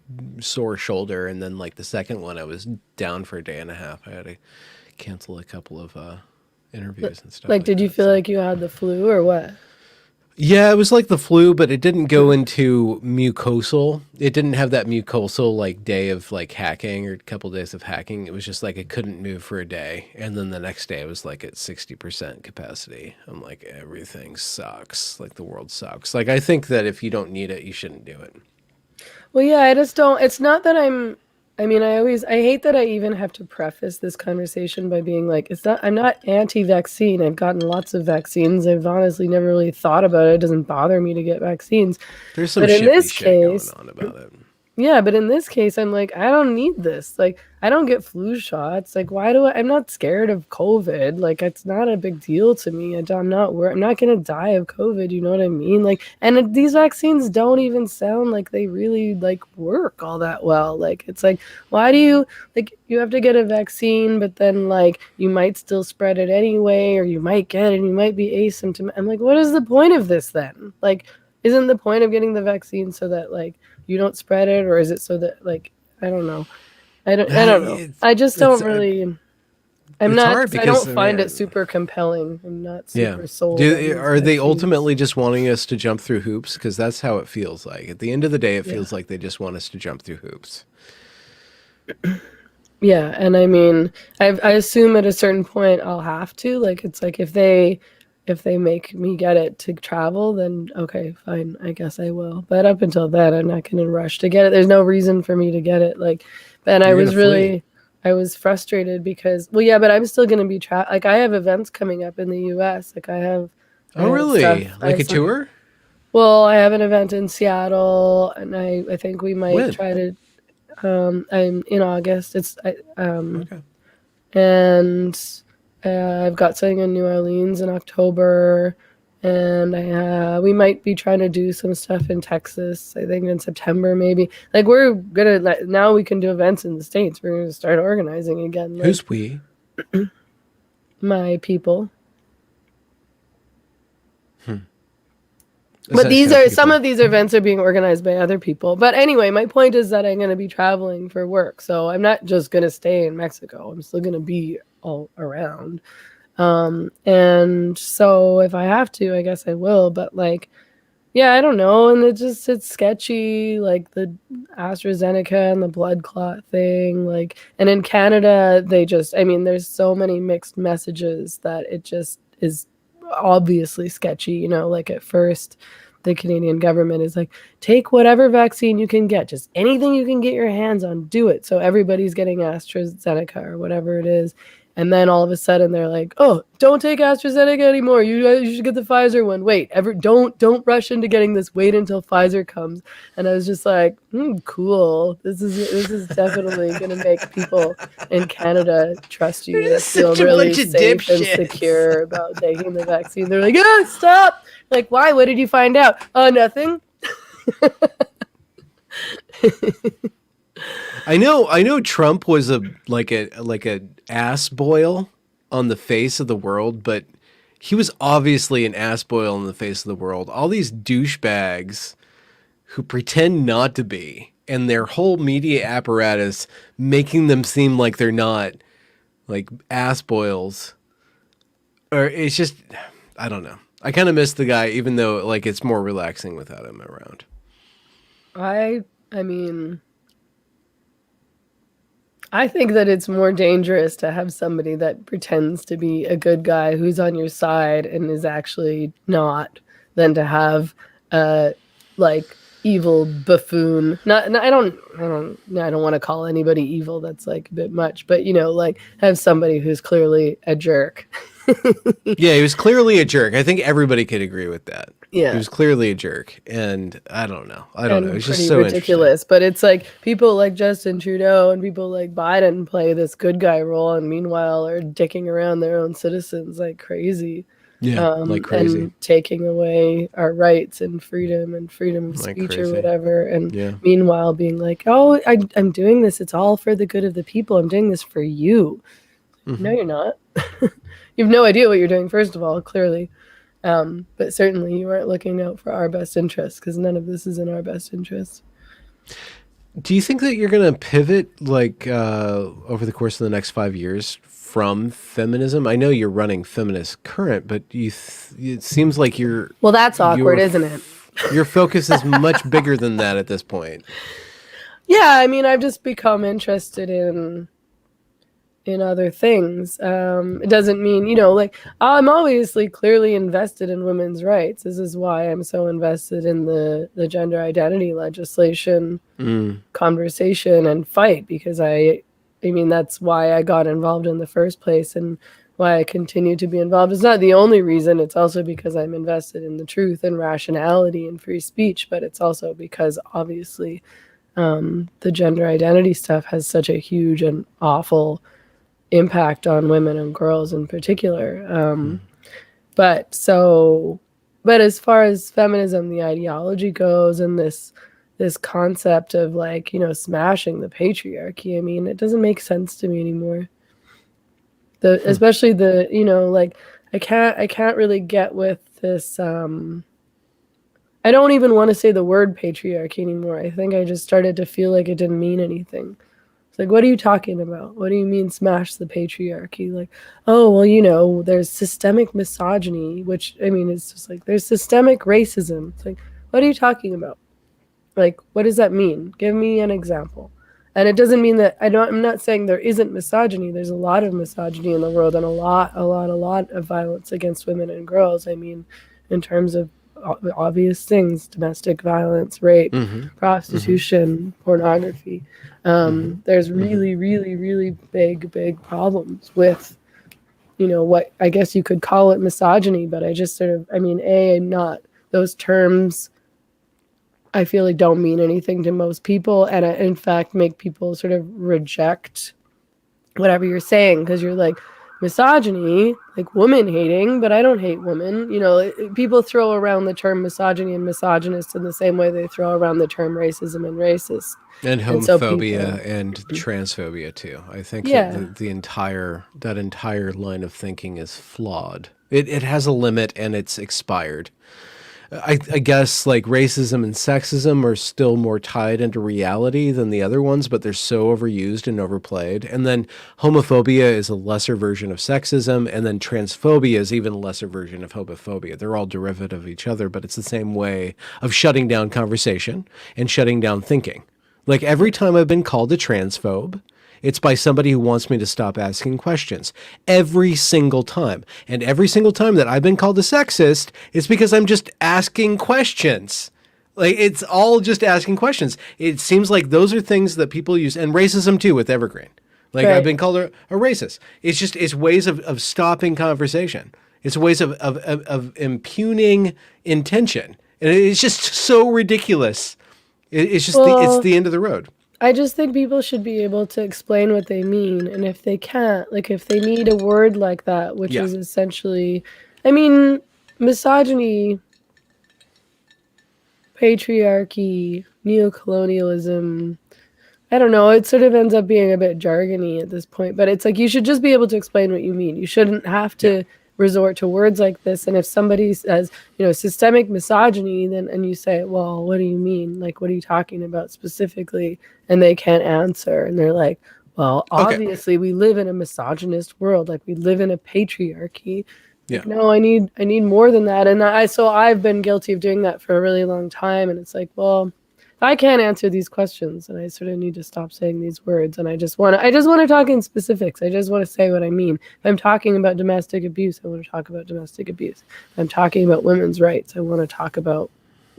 sore shoulder, and then like the second one, I was down for a day and a half. I had to cancel a couple of interviews and stuff Like, like did you that. feel So like you had the flu or what? yeah, it was like the flu, but it didn't go into mucosal. It didn't have that mucosal like day of like hacking or a couple days of hacking. It was just like I couldn't move for a day, and then the next day I was like at 60% capacity. I'm like everything sucks. Like the world sucks. Like I think that if you don't need it, you shouldn't do it. Well, yeah, I just don't. It's not that I mean, I hate that I even have to preface this conversation by being like, it's not, I'm not anti vaccine. I've gotten lots of vaccines. I've honestly never really thought about it. It doesn't bother me to get vaccines. There's some But in shifty this shit going case, on about it. yeah, but in this case, I'm like, I don't need this. Like, I don't get flu shots. Like, why do I'm not scared of COVID. Like, it's not a big deal to me. I'm not gonna die of COVID. You know what I mean? Like, and these vaccines don't even sound like they really like work all that well. Like, it's like, why do you like you have to get a vaccine, but then like you might still spread it anyway, or you might get it and you might be asymptomatic. I'm like, what is the point of this then? Like, isn't the point of getting the vaccine so that like you don't spread it, or is it so that like I don't know. I don't know. It's I just it's don't uh, really I'm it's not hard I because don't I find it mean, super compelling. I'm not yeah. super sold on these Are they vaccines. ultimately just wanting us to jump through hoops? Because that's how it feels like. At the end of the day, it Yeah. feels like they just want us to jump through hoops. Yeah, and I mean, I assume at a certain point I'll have to. Like it's like if they make me get it to travel, then okay, fine, I guess I will. But up until then, I'm not going to rush to get it. There's no reason for me to get it. Like, and You're gonna flee. I was frustrated because, well, yeah, but I'm still going to be like I have events coming up in the U.S. Like I Oh, have stuff. really? Like a tour? Well, I have an event in Seattle, and I think we might When? try to. I'm in August. Okay. And I've got something in New Orleans in October, and we might be trying to do some stuff in Texas. I think in September maybe. Like we're gonna now we can do events in the States. We're gonna start organizing again. Like Who's we? my people. But these Essentially, are some people. of these events are being organized by other people. But anyway, my point is that I'm going to be traveling for work, so I'm not just going to stay in Mexico. I'm still going to be all around. And so if I have to, I guess I will. But like, yeah, I don't know. And it's sketchy, like the AstraZeneca and the blood clot thing. Like, and in Canada, I mean, there's so many mixed messages that it just is obviously sketchy. You know, like at first, the Canadian government is like, take whatever vaccine you can get, just anything you can get your hands on, do it. So everybody's getting AstraZeneca or whatever it is. And then all of a sudden they're like, "Oh, don't take AstraZeneca anymore. You should get the Pfizer one. Wait, don't rush into getting this. Wait until Pfizer comes." And I was just like, "Cool. This is definitely going to make people in Canada trust They're you and just feel such a really bunch of safe and dipshits. secure about taking the vaccine." They're like, "Ah, stop!" Like, why? What did you find out? Oh, nothing. I know Trump was a ass boil on the face of the world, but he was obviously an ass boil on the face of the world. All these douchebags who pretend not to be, and their whole media apparatus making them seem like they're not like ass boils. Or it's just I don't know. I kind of miss the guy, even though like it's more relaxing without him around. I mean, I think that it's more dangerous to have somebody that pretends to be a good guy who's on your side and is actually not than to have a like evil buffoon. I don't want to call anybody evil. That's like a bit much, but you know, like have somebody who's clearly a jerk. Yeah, he was clearly a jerk. I think everybody could agree with that. He Yeah. was clearly a jerk, and I don't know. I don't know. And It's just pretty so interesting. ridiculous. But it's like people like Justin Trudeau and people like Biden play this good guy role, and meanwhile are dicking around their own citizens like crazy, Yeah, like crazy, and taking away our rights and freedom of like speech or crazy. whatever. And Yeah. meanwhile being like, "Oh, I'm doing this. It's all for the good of the people. I'm doing this for you." No, Hmm. you're not. You have no idea what you're doing, first of all, clearly. But certainly you weren't looking out for our best interest, because none of this is in our best interest. Do you think that you're going to pivot like over the course of the next 5 years from feminism? I know you're running Feminist Current, but it seems like Well, that's awkward, isn't it? your focus is much bigger than that at this point. Yeah, I mean, I've just become interested in other things. It doesn't mean, like, I'm obviously clearly invested in women's rights. This is why I'm so invested in the gender identity legislation conversation and fight, because I mean, that's why I got involved in the first place and why I continue to be involved. It's not the only reason. It's also because I'm invested in the truth and rationality and free speech, but it's also because obviously the gender identity stuff has such a huge and awful impact on women and girls in particular. But as far as feminism, the ideology goes, and this concept of, like, smashing the patriarchy, I mean, it doesn't make sense to me anymore. Especially like, I can't really get with this. I don't even want to say the word patriarchy anymore. I think I just started to feel like it didn't mean anything. It's like, what are you talking about? What do you mean smash the patriarchy? Like, oh, well, there's systemic misogyny, which, I mean, it's just like, there's systemic racism. It's like, what are you talking about? Like, what does that mean? Give me an example. And it doesn't mean that I'm not saying there isn't misogyny. There's a lot of misogyny in the world, and a lot of violence against women and girls. I mean, in terms of obvious things: domestic violence, rape, prostitution, pornography. There's really, really, really big problems with, what I guess you could call it misogyny, but I just I'm not, those terms I feel like don't mean anything to most people, and in fact make people sort of reject whatever you're saying, because you're like, misogyny, like woman hating, but I don't hate women. People throw around the term misogyny and misogynist in the same way they throw around the term racism and racist. And homophobia and transphobia too. I think that that entire line of thinking is flawed. It has a limit and it's expired. I guess like racism and sexism are still more tied into reality than the other ones, but they're so overused and overplayed. And then homophobia is a lesser version of sexism, and then transphobia is even a lesser version of homophobia. They're all derivative of each other, but it's the same way of shutting down conversation and shutting down thinking. Like every time I've been called a transphobe, it's by somebody who wants me to stop asking questions. Every single time. And every single time that I've been called a sexist, it's because I'm just asking questions. Like, it's all just asking questions. It seems like those are things that people use. And racism, too, with Evergreen. Like, right. I've been called a racist. It's ways of stopping conversation. It's ways of impugning intention. And it's just so ridiculous. It's just it's the end of the road. I just think people should be able to explain what they mean. And if they can't, like if they need a word like that, which is essentially, I mean, misogyny, patriarchy, neocolonialism, I don't know, it sort of ends up being a bit jargony at this point. But it's like, you should just be able to explain what you mean. You shouldn't have to resort to words like this. And if somebody says, systemic misogyny, and you say, well, what do you mean? Like, what are you talking about specifically? And they can't answer. And they're like, well, obviously we live in a misogynist world. Like, we live in a patriarchy. Yeah. Like, no, I need more than that. And I've been guilty of doing that for a really long time. And it's like, well, I can't answer these questions, and I sort of need to stop saying these words. And I just want to talk in specifics. I just want to say what I mean. If I'm talking about domestic abuse, I want to talk about domestic abuse. If I'm talking about women's rights, I want to talk about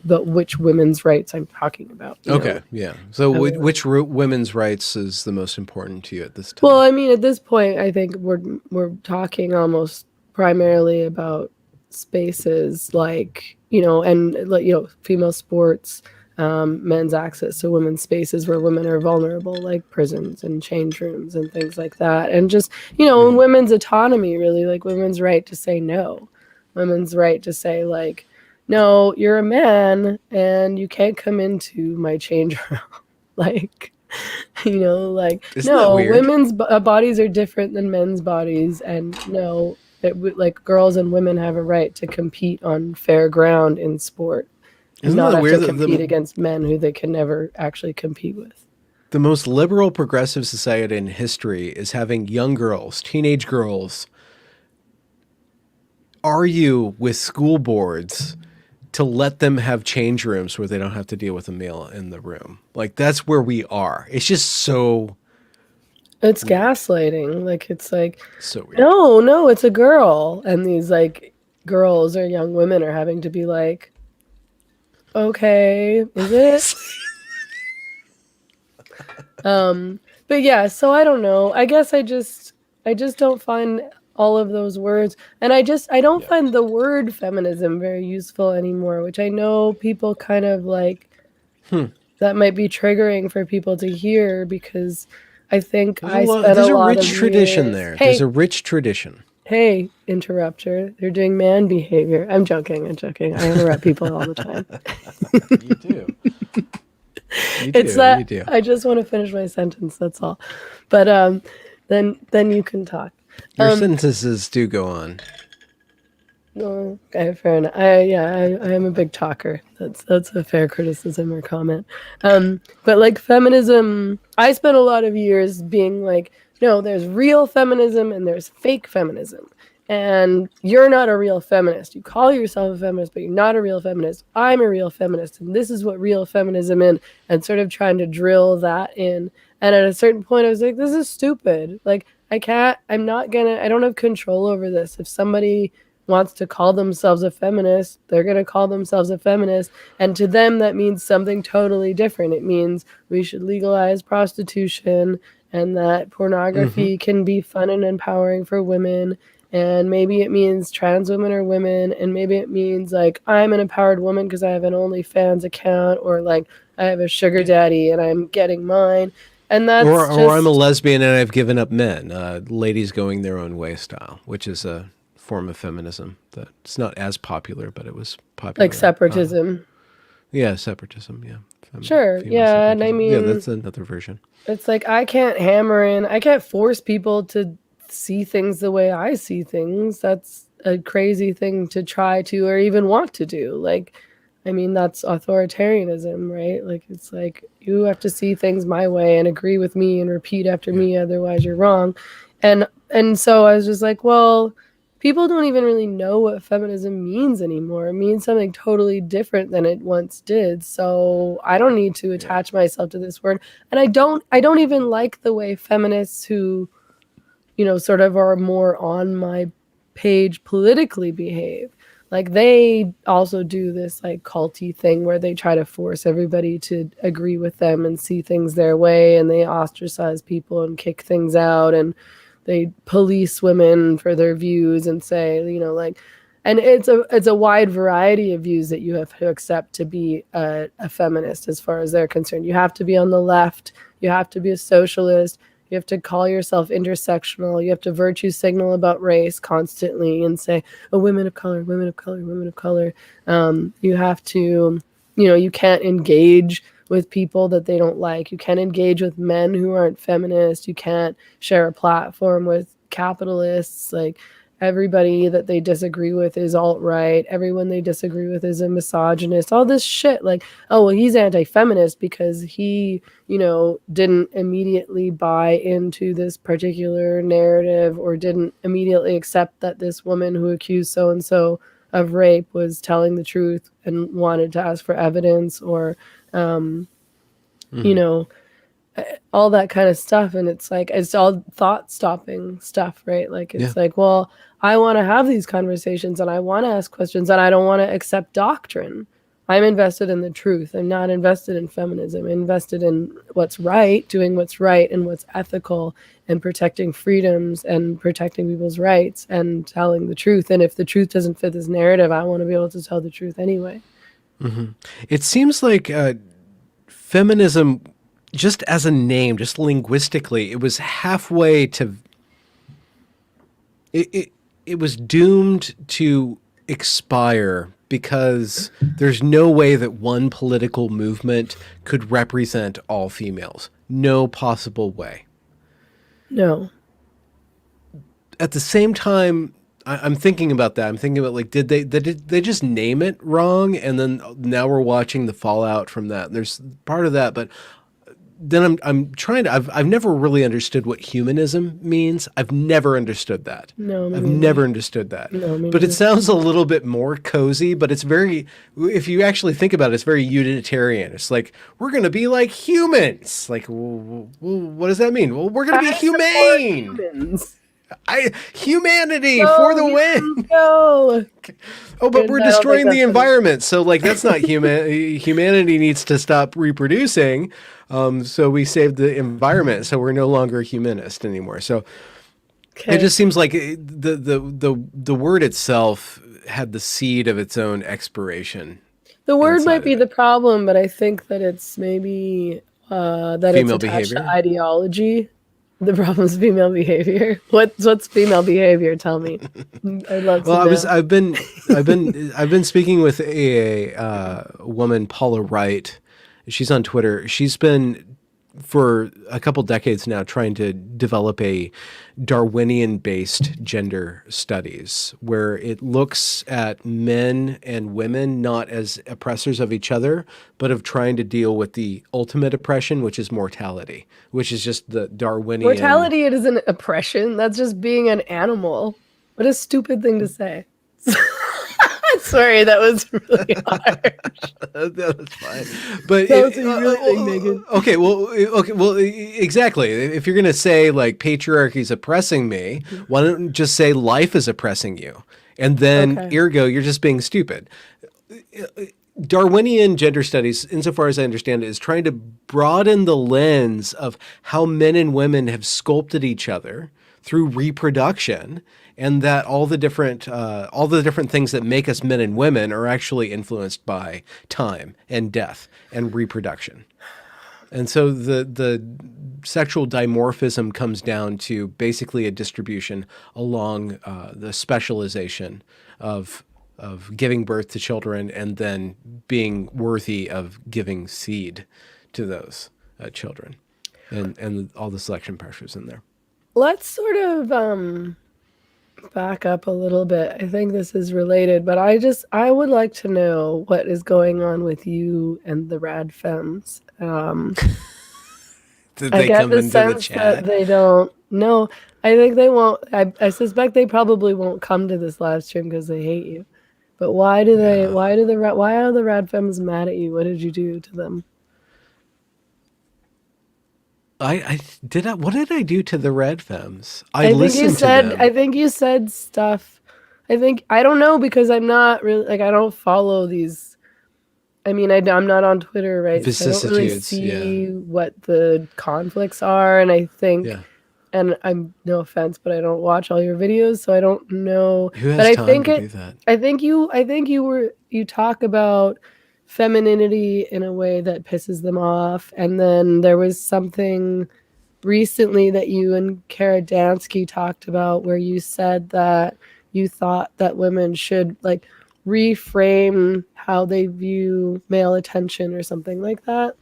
which women's rights I'm talking about. Okay, yeah. So which women's rights is the most important to you at this time? Well, I mean, at this point, I think we're talking almost primarily about spaces like, female sports, men's access to women's spaces where women are vulnerable, like prisons and change rooms and things like that. And just, women's autonomy, really, like women's right to say no, women's right to say, like, no, you're a man and you can't come into my change room. Like, Isn't no, that weird? women's bodies are different than men's bodies. And no, like girls and women have a right to compete on fair ground in sport and Isn't not that have weird to that compete against men who they can never actually compete with. the most liberal progressive society in history is having young girls, teenage girls, argue with school boards to let them have change rooms where they don't have to deal with a male in the room. Like, that's where we are. It's just so It's weird. gaslighting. Like, it's like, So weird. no, it's a girl. And these like girls or young women are having to be like, okay, is it? But yeah, so I don't know. I guess I just don't find all of those words, and I don't Yeah. find the word feminism very useful anymore, which I know people kind of like that might be triggering for people to hear because I think I spent a There's a lot rich of tradition years. there. There's Hey, a rich tradition. hey, interrupter. They're doing man behavior. I'm joking. I'm joking. I interrupt people all the time. You do. You It's do. You that do. I just want to finish my sentence, that's all. But then you can talk. Your sentences do go on. No, okay, fair enough. I am a big talker. That's a fair criticism or comment. But like feminism, I spent a lot of years being like, no, there's real feminism and there's fake feminism. And you're not a real feminist. You call yourself a feminist, but you're not a real feminist. I'm a real feminist, and this is what real feminism is, and sort of trying to drill that in. And at a certain point, I was like, this is stupid. Like, I don't have control over this. If somebody wants to call themselves a feminist, they're going to call themselves a feminist. And to them, that means something totally different. It means we should legalize prostitution and that pornography can be fun and empowering for women. And maybe it means trans women are women. And maybe it means like I'm an empowered woman because I have an OnlyFans account, or like I have a sugar daddy and I'm getting mine. And that's Or I'm a just lesbian and I've given up men. Ladies going their own way style, which is a form of feminism that's not as popular, but it was like popular. separatism. Yeah, separatism. Yeah, Sure. female Yeah. And I separatism. Yeah, mean, that's another version. it's like I can't force people to see things the way I see things. That's a crazy thing to try to or even want to do. Like, I mean, that's authoritarianism, right? Like, it's like you have to see things my way and agree with me and repeat after Yeah. me, otherwise you're wrong. And so I was just like, well, people don't even really know what feminism means anymore. It means something totally different than it once did. So I don't need to Yeah. attach myself to this word. And I don't even like the way feminists who, sort of are more on my page politically behave. Like they also do this like culty thing where they try to force everybody to agree with them and see things their way, and they ostracize people and kick things out, and they police women for their views and say, like, and it's a wide variety of views that you have to accept to be a feminist as far as they're concerned. You have to be on the left, you have to be a socialist, you have to call yourself intersectional, you have to virtue signal about race constantly and say, oh, women of color, women of color, women of color. You have to, you can't engage with people that they don't like. You can't engage with men who aren't feminist. You can't share a platform with capitalists. Like everybody that they disagree with is alt-right. Everyone they disagree with is a misogynist. All this shit. Like, oh, well, he's anti-feminist because he, didn't immediately buy into this particular narrative or didn't immediately accept that this woman who accused so-and-so of rape was telling the truth and wanted to ask for evidence, or you know, all that kind of stuff. And it's like, it's all thought stopping stuff, right? Like, Yeah. it's like, well, I want to have these conversations and I want to ask questions and I don't want to accept doctrine. I'm invested in the truth. I'm not invested in feminism. I'm invested in what's right, doing what's right and what's ethical, and protecting freedoms and protecting people's rights and telling the truth. And if the truth doesn't fit this narrative, I want to be able to tell the truth anyway. It seems like feminism, just as a name, just linguistically, it was halfway to. It was doomed to expire because there's no way that one political movement could represent all females. No possible way. No. At the same time, I'm thinking about that. I'm thinking about like, did they just name it wrong, and then now we're watching the fallout from that. There's part of that, but then I'm trying to. I've never really understood what humanism means. I've never understood that. No, me I've neither. never understood that. No, me But it neither. sounds a little bit more cozy. But it's very, if you actually think about it, it's very utilitarian. It's like we're going to be like humans. Like, what does that mean? Well, we're going to be I support humane. humans. Humanity for Go, the humans, win. go. Oh, but we're I don't think destroying the that's what it environment. So like that's not human. Humanity needs to stop reproducing. So we saved the environment. So we're no longer humanist anymore. So it Okay. just seems like the word itself had the seed of its own expiration The word might inside be of it. the problem, but I think that it's maybe that it's Female attached to behavior. ideology. The problem is female behavior. What's female behavior? Tell me. I'd love to Well, know. I've been speaking with a woman, Paula Wright. She's on Twitter. She's been for a couple decades now trying to develop a Darwinian-based gender studies where it looks at men and women not as oppressors of each other, but of trying to deal with the ultimate oppression, which is mortality, which is just the Darwinian. Mortality, it isn't oppression. That's just being an animal. What a stupid thing to say. Sorry, that was really hard. That's fine. But That was what you really think, Megan. exactly. If you're gonna say like patriarchy is oppressing me, why don't you just say life is oppressing you, and then Okay. ergo you're just being stupid. Darwinian gender studies, insofar as I understand it, is trying to broaden the lens of how men and women have sculpted each other through reproduction, and that all the different things that make us men and women are actually influenced by time and death and reproduction. And so the sexual dimorphism comes down to basically a distribution along the specialization of giving birth to children and then being worthy of giving seed to those children, and all the selection pressures in there. Let's sort of back up a little bit. I think this is related, but I would like to know what is going on with you and the Rad Femmes. Did I they get come the into the sense that chat? they don't. No, I think they won't. I suspect they probably won't come to this live stream because they hate you. But why do they? Yeah. Why are the Rad Femmes mad at you? What did you do to them? What did I do to the Red Femmes? I I think you listened to said. I them. think you said stuff. I don't know because I'm not really like I don't follow these. I mean, I'm not on Twitter, right? So I don't really Vicissitudes, yeah. see what the conflicts are, and I think, Yeah. and I'm no offense, but I don't watch all your videos, so I don't know. Who But has time to do that? I think you talk about femininity in a way that pisses them off, and then there was something recently that you and Kara Dansky talked about where you said that you thought that women should like reframe how they view male attention or something like that.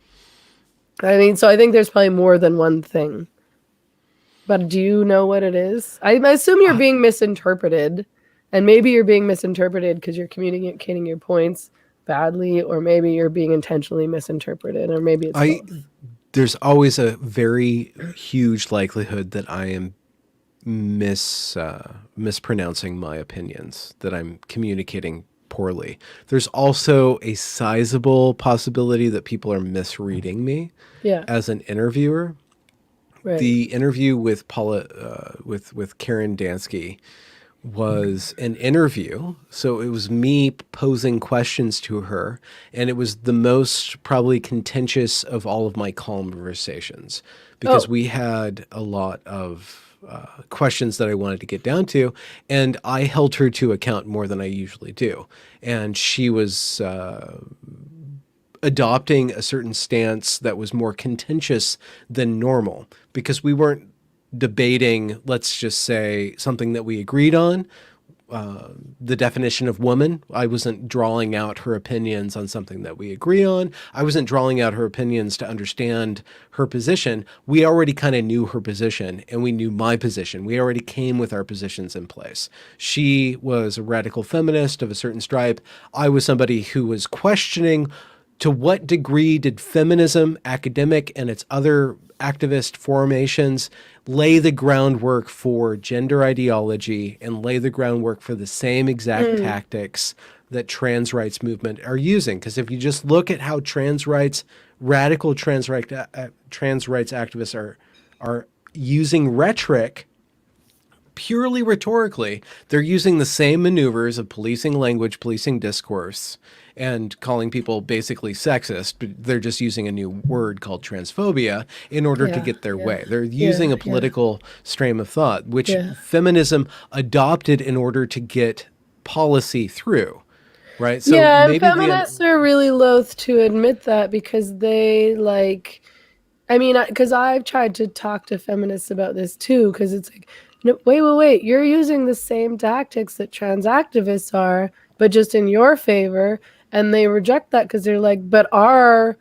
I mean, so I think there's probably more than one thing. But do you know what it is? I assume you're I, being misinterpreted, and maybe you're being misinterpreted because you're communicating your points badly, or maybe you're being intentionally misinterpreted, or maybe it's I both. there's always a very huge likelihood that I am mispronouncing my opinions, that I'm communicating poorly. There's also a sizable possibility that people are misreading me Yeah, as an interviewer. right. The interview with Paula, with Karen Dansky, was an interview. So it was me posing questions to her, and it was the most probably contentious of all of my conversations because Oh, we had a lot of questions that I wanted to get down to, and I held her to account more than I usually do. And she was adopting a certain stance that was more contentious than normal because we weren't debating, let's just say, something that we agreed on. the definition of woman. I wasn't drawing out her opinions on something that we agree on. I wasn't drawing out her opinions to understand her position. We already kind of knew her position, and we knew my position. We already came with our positions in place. She was a radical feminist of a certain stripe. I was somebody who was questioning to what degree did feminism, academic, and its other activist formations lay the groundwork for gender ideology and lay the groundwork for the same exact tactics that trans rights movement are using. Because if you just look at how radical trans rights activists are using rhetoric purely rhetorically, they're using the same maneuvers of policing language, policing discourse, and calling people basically sexist, but they're just using a new word called transphobia in order to get their way. They're using a political stream of thought, which feminism adopted in order to get policy through, right? So Yeah, and maybe feminists are really loath to admit that because they like, I mean, because I've tried to talk to feminists about this too, because it's like, no, wait, you're using the same tactics that trans activists are, but just in your favor, and they reject that because they're like, but our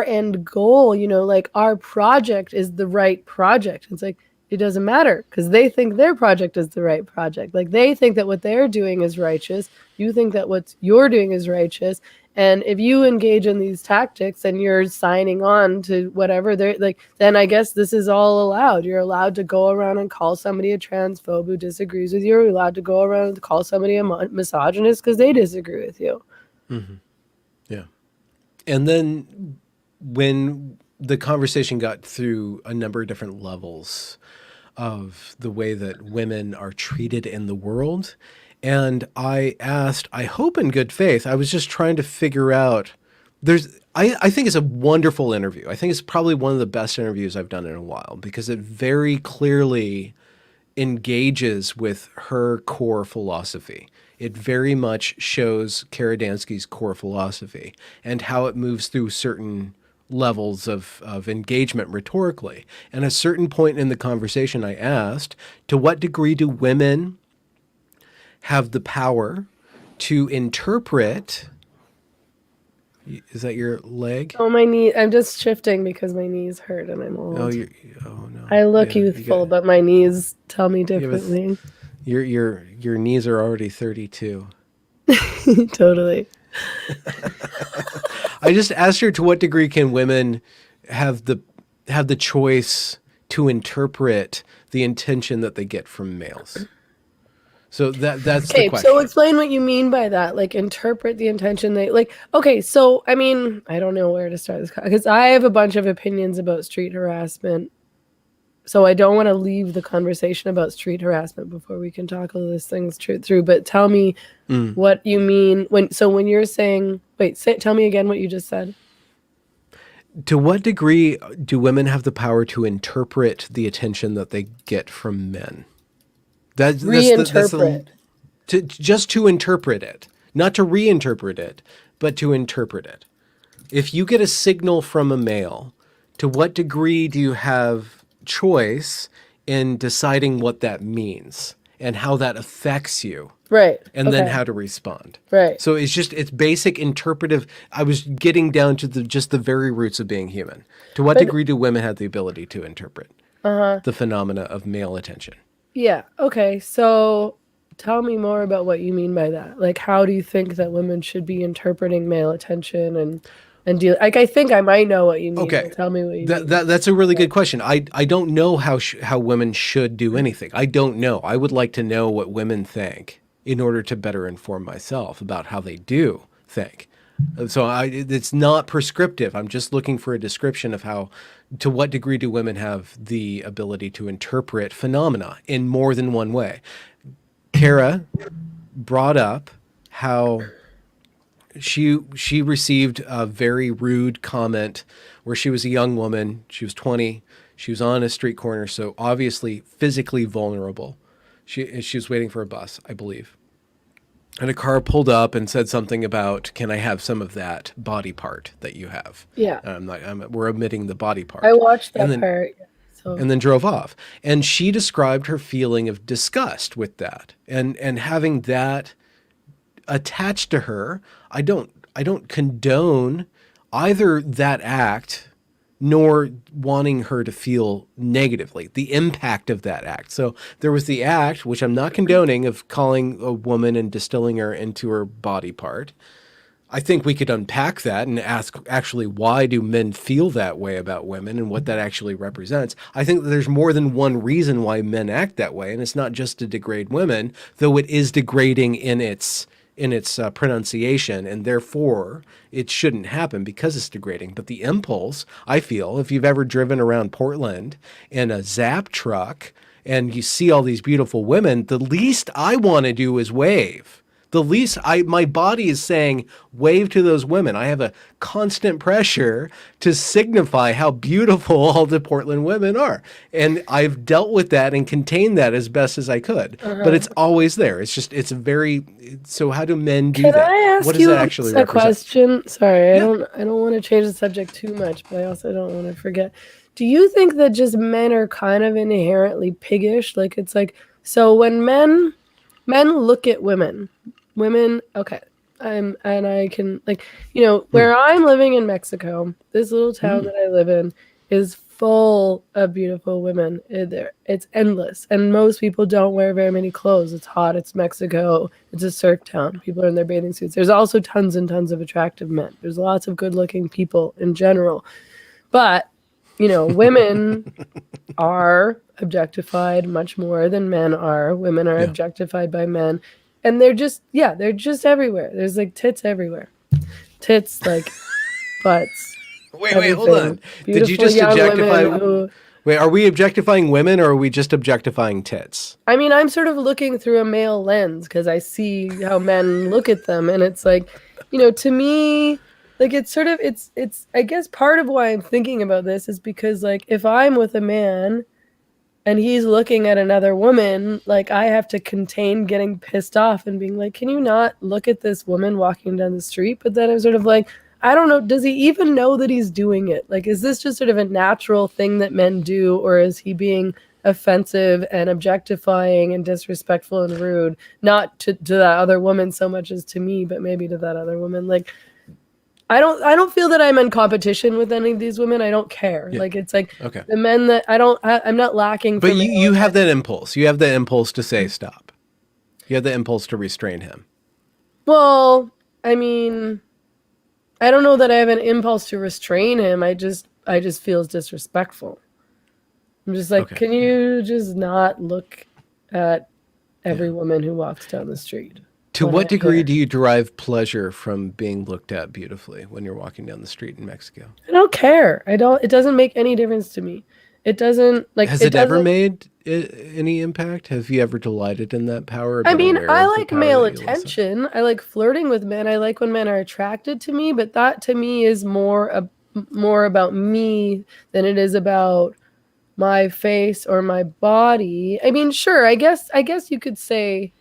end goal, like our project is the right project. It's like, it doesn't matter because they think their project is the right project. Like they think that what they're doing is righteous. You think that what you're doing is righteous. And if you engage in these tactics and you're signing on to whatever they're like, then I guess this is all allowed. You're allowed to go around and call somebody a transphobe who disagrees with you. You're allowed to go around and call somebody a misogynist because they disagree with you. Yeah. And then when the conversation got through a number of different levels of the way that women are treated in the world, and I asked, I hope in good faith, I was just trying to figure out, I think it's a wonderful interview. I think it's probably one of the best interviews I've done in a while because it very clearly engages with her core philosophy. It very much shows Kara Dansky's core philosophy and how it moves through certain levels of engagement rhetorically. And at a certain point in the conversation, I asked, to what degree do women have the power to interpret? Is that your leg? Oh, my knee. I'm just shifting because my knees hurt and I'm old. Oh no. I look youthful, but my knees tell me differently. Your knees are already 32. Totally. I just asked her, to what degree can women have the choice to interpret the intention that they get from males? So that's the question. So explain what you mean by that. Like interpret the intention they like. Okay, so I mean, I don't know where to start this because I have a bunch of opinions about street harassment. So I don't want to leave the conversation about street harassment before we can talk all these things through. But tell me what you mean when you're saying. Tell me again what you just said. To what degree do women have the power to interpret the attention that they get from men? Reinterpret. Just to interpret it, not to reinterpret it, but to interpret it. If you get a signal from a male, to what degree do you have choice in deciding what that means and how that affects you? Right. And then how to respond. Right. So it's basic interpretive. I was getting down to just the very roots of being human. To what degree do women have the ability to interpret the phenomena of male attention? Yeah. Okay. So tell me more about what you mean by that. Like, how do you think that women should be interpreting male attention and deal? Like, I think I might know what you mean. Okay. Tell me what you mean. That's a really good question. I don't know how women should do anything. I don't know. I would like to know what women think in order to better inform myself about how they do think. So it's not prescriptive. I'm just looking for a description of to what degree do women have the ability to interpret phenomena in more than one way. Kara brought up how she received a very rude comment where she was a young woman. She was 20. She was on a street corner, so obviously physically vulnerable. She was waiting for a bus, I believe. And a car pulled up and said something about, "Can I have some of that body part that you have?" Yeah. We're omitting the body part. I watched that part. So and then drove off. And she described her feeling of disgust with that, and having that attached to her. I don't condone either that act nor wanting her to feel negatively, the impact of that act. So there was the act, which I'm not condoning, of calling a woman and distilling her into her body part. I think we could unpack that and ask actually why do men feel that way about women and what that actually represents. I think that there's more than one reason why men act that way, and it's not just to degrade women, though it is degrading in its pronunciation, and therefore it shouldn't happen because it's degrading. But the impulse, I feel, if you've ever driven around Portland in a Zap truck and you see all these beautiful women, the least I want to do is wave. The least my body is saying, wave to those women. I have a constant pressure to signify how beautiful all the Portland women are. And I've dealt with that and contained that as best as I could. But it's always there. So how do men do that? Can I ask What does you that actually a represent? question? Sorry, I don't want to change the subject too much, but I also don't want to forget. Do you think that just men are kind of inherently piggish? Like it's like, so when men look at women, okay. And I can, like, where I'm living in Mexico, this little town that I live in is full of beautiful women. It's endless. And most people don't wear very many clothes. It's hot. It's Mexico. It's a surf town. People are in their bathing suits. There's also tons and tons of attractive men. There's lots of good looking people in general. But, women are objectified much more than men are. Women are objectified by men. And they're just everywhere. There's like tits everywhere. Tits, like butts. Wait, hold on. Did you just objectify? Wait, are we objectifying women or are we just objectifying tits? I mean, I'm sort of looking through a male lens because I see how men look at them. And it's like, to me, like it's I guess part of why I'm thinking about this is because like if I'm with a man and he's looking at another woman, like I have to contain getting pissed off and being like, can you not look at this woman walking down the street? But then I'm sort of like, I don't know, does he even know that he's doing it? Like, is this just sort of a natural thing that men do, or is he being offensive and objectifying and disrespectful and rude, not to that other woman so much as to me, but maybe to that other woman? Like, I don't feel that I'm in competition with any of these women. I don't care. Yeah. Like it's like the men that I'm not lacking. But you have that impulse. You have the impulse to say stop. You have the impulse to restrain him. Well, I mean, I don't know that I have an impulse to restrain him. I just feel it's disrespectful. I'm just like, can you just not look at every woman who walks down the street? To what degree do you derive pleasure from being looked at beautifully when you're walking down the street in Mexico? I don't care. It doesn't make any difference to me. It doesn't like. Has it ever made any impact? Have you ever delighted in that power? I mean, I like male attention. I like flirting with men. I like when men are attracted to me, but that to me is more about me than it is about my face or my body. I mean, sure, I guess you could say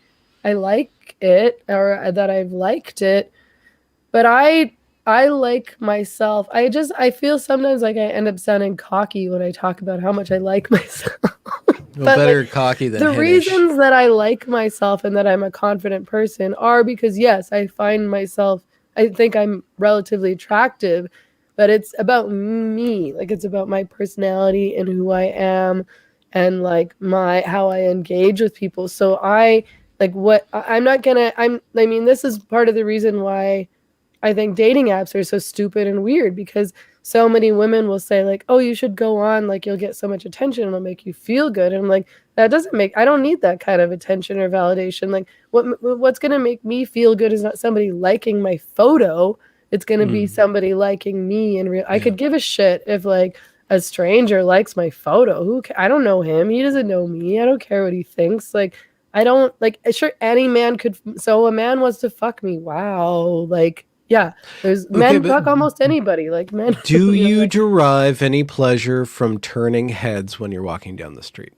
I like it or that I've liked it, but I like myself. I feel sometimes like I end up sounding cocky when I talk about how much I like myself. Well, better like, cocky than the Hennish. Reasons that I like myself and that I'm a confident person are because yes, I think I'm relatively attractive, but it's about me. Like it's about my personality and who I am and like how I engage with people. So I mean, this is part of the reason why I think dating apps are so stupid and weird, because so many women will say like, oh, you should go on, like you'll get so much attention, it'll make you feel good. And I'm like, I don't need that kind of attention or validation. Like what's going to make me feel good is not somebody liking my photo. It's going to be somebody liking me in real. I could give a shit if like a stranger likes my photo. I don't know him. He doesn't know me. I don't care what he thinks. Like, I don't like, sure, any man could. So a man wants to fuck me. Wow. Like, yeah, there's men fuck almost anybody. Like men. Do you derive any pleasure from turning heads when you're walking down the street?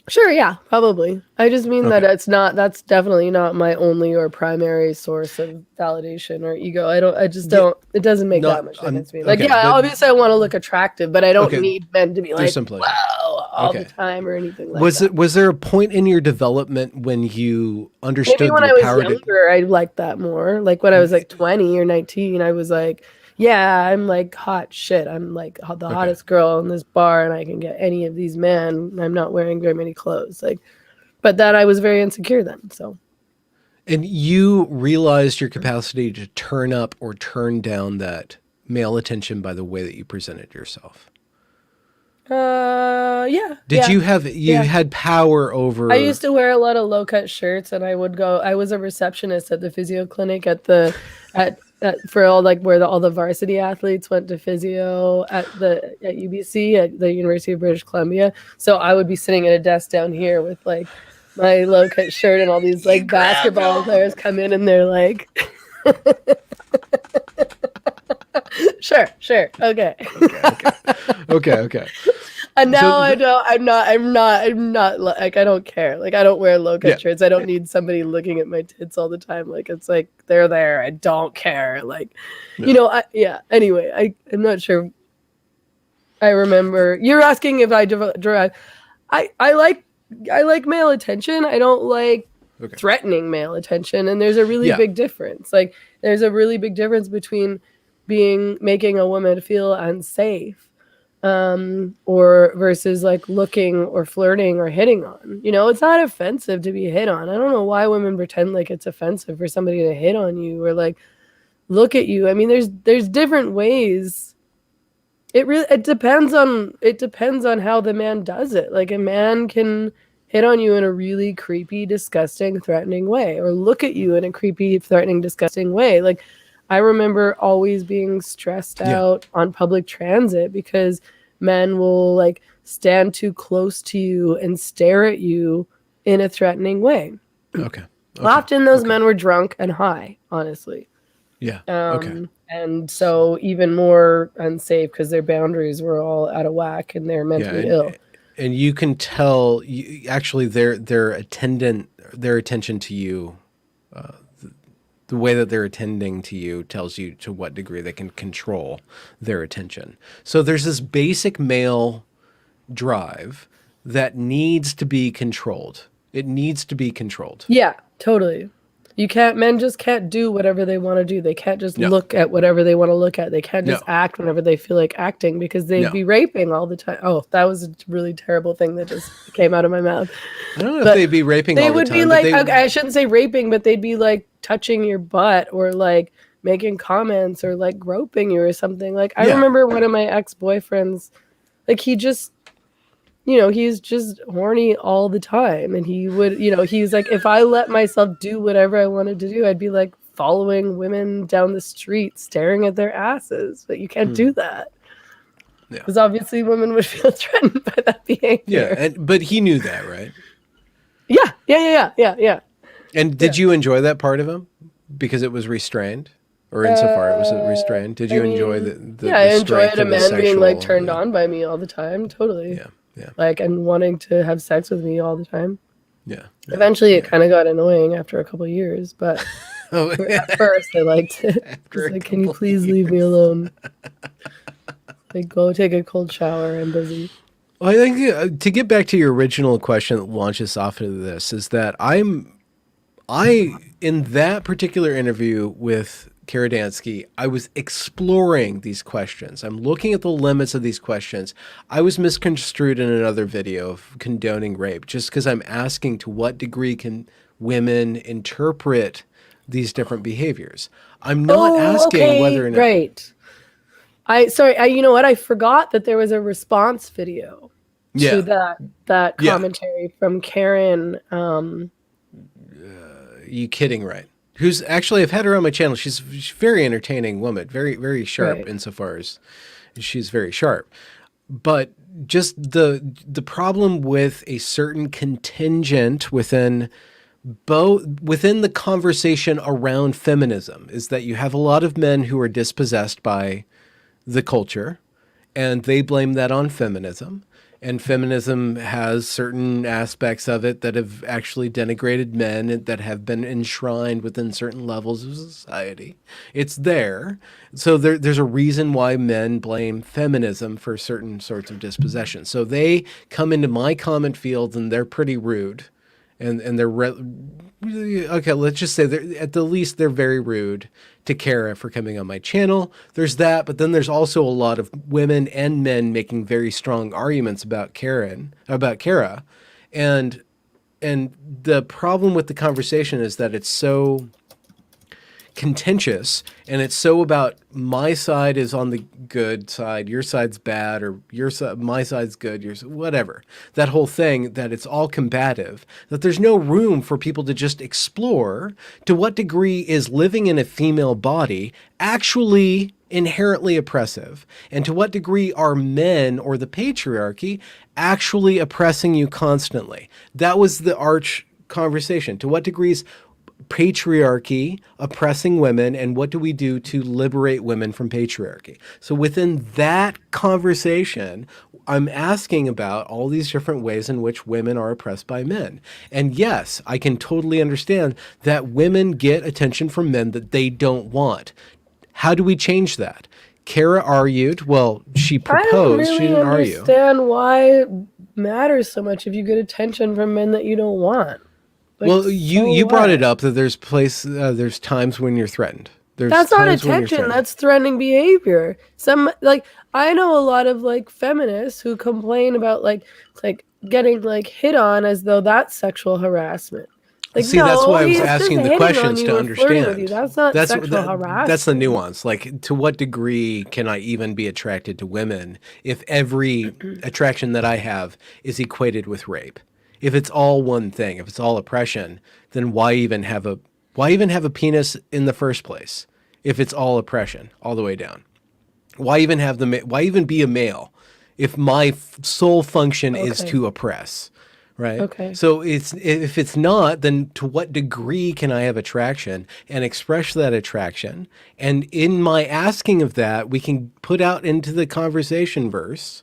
Sure, yeah, probably. I just mean that Okay. that's definitely not my only or primary source of validation or ego. I just Yeah, don't, it doesn't make that not much I'm difference to me. Like, okay, yeah, but obviously I want to look attractive, but I don't okay, need men to be there's like, some pleasure. wow, all the Okay. time or anything like that. Was there a point in your development when you Maybe understood when your I was power to younger, I liked that more. Like when I was like 20 or 19, I was like, yeah, I'm like hot shit. I'm like the okay. hottest girl in this bar and I can get any of these men. I'm not wearing very many clothes. Like, but then I was very insecure then. So, And you realized your capacity to turn up or turn down that male attention by the way that you presented yourself. yeah, Did yeah, you have you yeah. had power I used over to wear a lot of low cut shirts and I would go, I was a receptionist at the physio clinic at for all like where all the varsity athletes went to physio at UBC at the University of British Columbia. So I would be sitting at a desk down here with like my low cut shirt and all these you like grab basketball them? players come in and they're like sure, okay. Okay. And So now I don't. I'm not like I don't care. Like I don't wear low yeah. cut shirts. I don't need somebody looking at my tits all the time. Like it's like they're there. I don't care. Like, Yeah. Yeah. Anyway, I'm not sure. I remember you're asking if I derive. I like male attention. I don't like Okay. threatening male attention, and there's a really Yeah. big difference. Like there's a really big difference between making a woman feel unsafe or versus like looking or flirting or hitting on. It's not offensive to be hit on. I don't know why women pretend like it's offensive for somebody to hit on you or like look at you. I mean, there's different ways. It depends on how the man does it. Like a man can hit on you in a really creepy, disgusting, threatening way, or look at you in a creepy, threatening, disgusting way. Like I remember always being stressed Yeah. out on public transit because men will like stand too close to you and stare at you in a threatening way. Okay. Okay. Often those Okay. men were drunk and high, honestly. Yeah. Okay. And so even more unsafe because their boundaries were all out of whack and they're Yeah, mentally ill. and you can tell actually their attention to you, the way that they're attending to you tells you to what degree they can control their attention. So there's this basic male drive that needs to be controlled. It needs to be controlled. Yeah, totally. Men just can't do whatever they want to do. They can't just No, look at whatever they want to look at. They can't no, just act whenever they feel like acting because they'd no. be raping all the time. Oh, that was a really terrible thing that just came out of my mouth. I don't know if But they'd be raping they all the would be time, but like, they, okay, I shouldn't say raping, but they'd be like touching your butt or like making comments or like groping you or something. Like I yeah, remember one of my ex-boyfriends, like he's just horny all the time. And he would, he's like, if I let myself do whatever I wanted to do, I'd be like following women down the street, staring at their asses. But you can't do that. yeah, Because obviously women would feel threatened by that yeah. behavior. But he knew that, right? Yeah. And did you enjoy that part of him because it was restrained, or insofar it was restrained? Did you I enjoy mean, the yeah, I strength enjoyed a of his man being like sexual? turned Yeah, on by me all the time. Totally. yeah, yeah, Like, and wanting to have sex with me all the time. yeah, yeah. Eventually, it Yeah. kind of got annoying after a couple of years, but Oh, at first, I liked it. after It's a like, can you couple please leave me alone? Like, go take a cold shower. I'm busy. Well, I think to get back to your original question that launches off into this is that in that particular interview with Karadansky, I was exploring these questions. I'm looking at the limits of these questions. I was misconstrued in another video of condoning rape just because I'm asking to what degree can women interpret these different behaviors. I'm not asking whether or not. Right. You know what? I forgot that there was a response video to Yeah. that Yeah. commentary from Karen. You kidding, right? Who's actually, I've had her on my channel. She's a very entertaining woman, very, very sharp Right. insofar as she's very sharp. But just the problem with a certain contingent within the conversation around feminism is that you have a lot of men who are dispossessed by the culture and they blame that on feminism. And feminism has certain aspects of it that have actually denigrated men and that have been enshrined within certain levels of society. It's there. So there's a reason why men blame feminism for certain sorts of dispossession. So they come into my comment fields and they're pretty rude. And they're okay. Let's just say they're at the least they're very rude to Kara for coming on my channel. There's that, but then there's also a lot of women and men making very strong arguments about Kara, and and the problem with the conversation is that it's so contentious and it's so about my side is on the good side, your side's bad, or your side, my side's good, yours, whatever. That whole thing, that it's all combative, that there's no room for people to just explore to what degree is living in a female body actually inherently oppressive, and to what degree are men or the patriarchy actually oppressing you constantly. That was the arch conversation. To what degrees patriarchy oppressing women, and what do we do to liberate women from patriarchy? So within that conversation, I'm asking about all these different ways in which women are oppressed by men. And yes, I can totally understand that women get attention from men that they don't want. How do we change that? Kara argued, well, she I don't proposed, she really didn't argue. understand why it matters so much if you get attention from men that you don't want. Like, Well, so you brought what? it up that there's times when you're threatened. There's That's not times when you're attention. threatened. That's threatening behavior. Some like I know a lot of like feminists who complain about like getting like hit on as though that's sexual harassment. Like, See, that's no, why I was he's just asking the hitting on questions you to or flirting with you. understand. That's not sexual That's the harassment. nuance. Like, to what degree can I even be attracted to women if every attraction that I have is equated with rape? If it's all one thing, if it's all oppression, then why even have a penis in the first place? If it's all oppression all the way down, why even be a male if my sole function is Okay. to oppress? Right. Okay. So if it's not, then to what degree can I have attraction and express that attraction? And in my asking of that, we can put out into the conversation verse,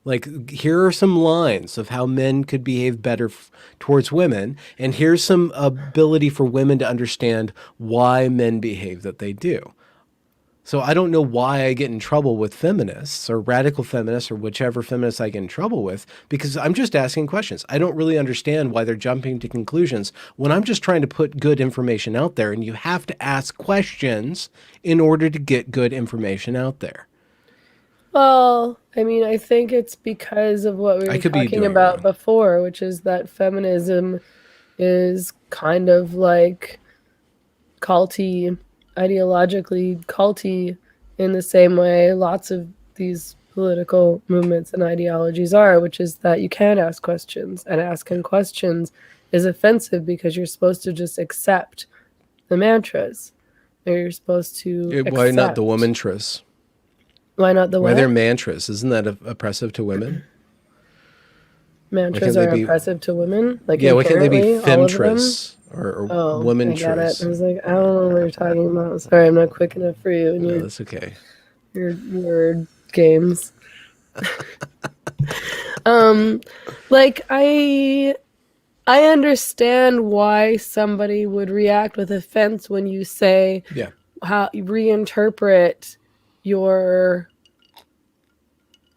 like, here are some lines of how men could behave better towards women. And here's some ability for women to understand why men behave that they do. So I don't know why I get in trouble with feminists or radical feminists or whichever feminists I get in trouble with, because I'm just asking questions. I don't really understand why they're jumping to conclusions when I'm just trying to put good information out there, and you have to ask questions in order to get good information out there. Well, I mean, I think it's because of what we I were could be talking doing it about wrong. before, which is that feminism is kind of like culty, ideologically culty in the same way lots of these political movements and ideologies are, which is that you can't ask questions, and asking questions is offensive because you're supposed to just accept the mantras. Or you're supposed to Why not the accept. womantress? Why not the Why they're what? mantras? Isn't that oppressive to women? Why Mantras can't they are be? oppressive to women, like Yeah, why can't they be inherently, all of them. femtress or Oh, I get it. I womantress? was like, I don't know what you're talking about. Sorry, I'm not quick enough for you and No, that's okay. your word games. Um, like I understand why somebody would react with offense when you say Yeah. how you reinterpret your.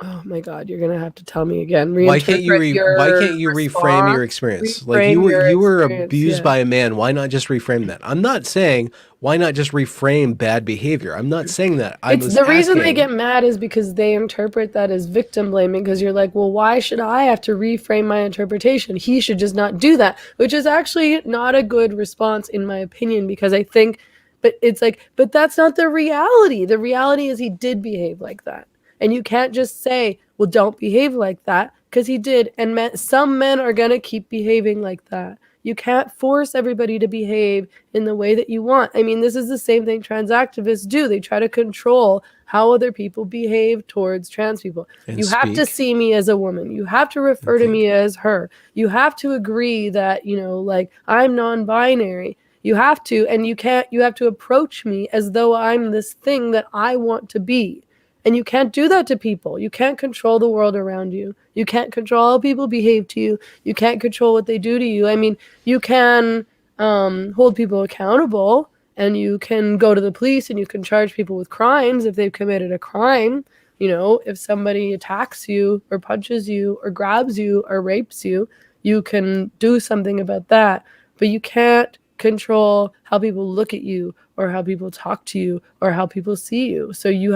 Oh my God, you're gonna have to tell me again. Why can't you Reinterpret why your can't you reframe your response. experience? Like, Reframe your you were experience. abused Yeah. by a man. Why not just reframe that? I'm not saying why not just reframe bad behavior. I'm not saying that. I It's was the reason they asking. get mad is because they interpret that as victim blaming, because you're like, well, why should I have to reframe my interpretation? He should just not do that, which is actually not a good response in my opinion, because I think, but it's like, but that's not the reality. The reality is he did behave like that. And you can't just say, well, don't behave like that, because he did. And some men are going to keep behaving like that. You can't force everybody to behave in the way that you want. I mean, this is the same thing trans activists do. They try to control how other people behave towards trans people. And You have to speak see me as a woman. You have to and refer to me think. as her. You have to agree that, like I'm non-binary. You have to, and you have to approach me as though I'm this thing that I want to be. And you can't do that to people. You can't control the world around you. You can't control how people behave to you. You can't control what they do to you. I mean, you can hold people accountable, and you can go to the police and you can charge people with crimes if they've committed a crime. You know, if somebody attacks you or punches you or grabs you or rapes you, you can do something about that. But you can't control how people look at you or how people talk to you or how people see you. So you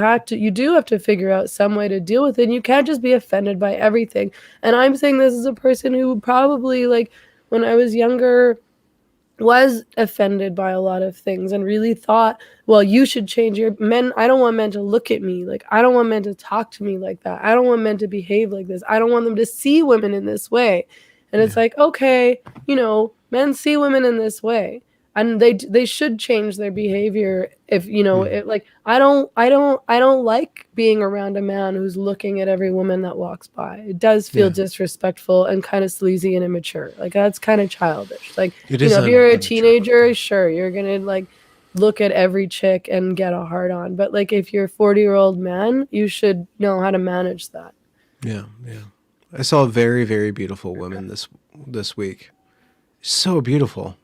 do have to figure out some way to deal with it. And you can't just be offended by everything. And I'm saying this as a person who probably, like, when I was younger, was offended by a lot of things and really thought, well, you should change your men. I don't want men to look at me like, I don't want men to talk to me like that. I don't want men to behave like this. I don't want them to see women in this way. And it's like, okay, you know, men see women in this way, and they should change their behavior. If you know it, like, I don't like being around a man who's looking at every woman that walks by. It does feel disrespectful and kind of sleazy and immature. Like, that's kind of childish. Like, It you is know, if you're a immature. teenager, sure, you're gonna like look at every chick and get a hard on. But like, if you're a 40-year-old man, you should know how to manage that. Yeah, yeah. I saw a very, very beautiful woman this week. So beautiful.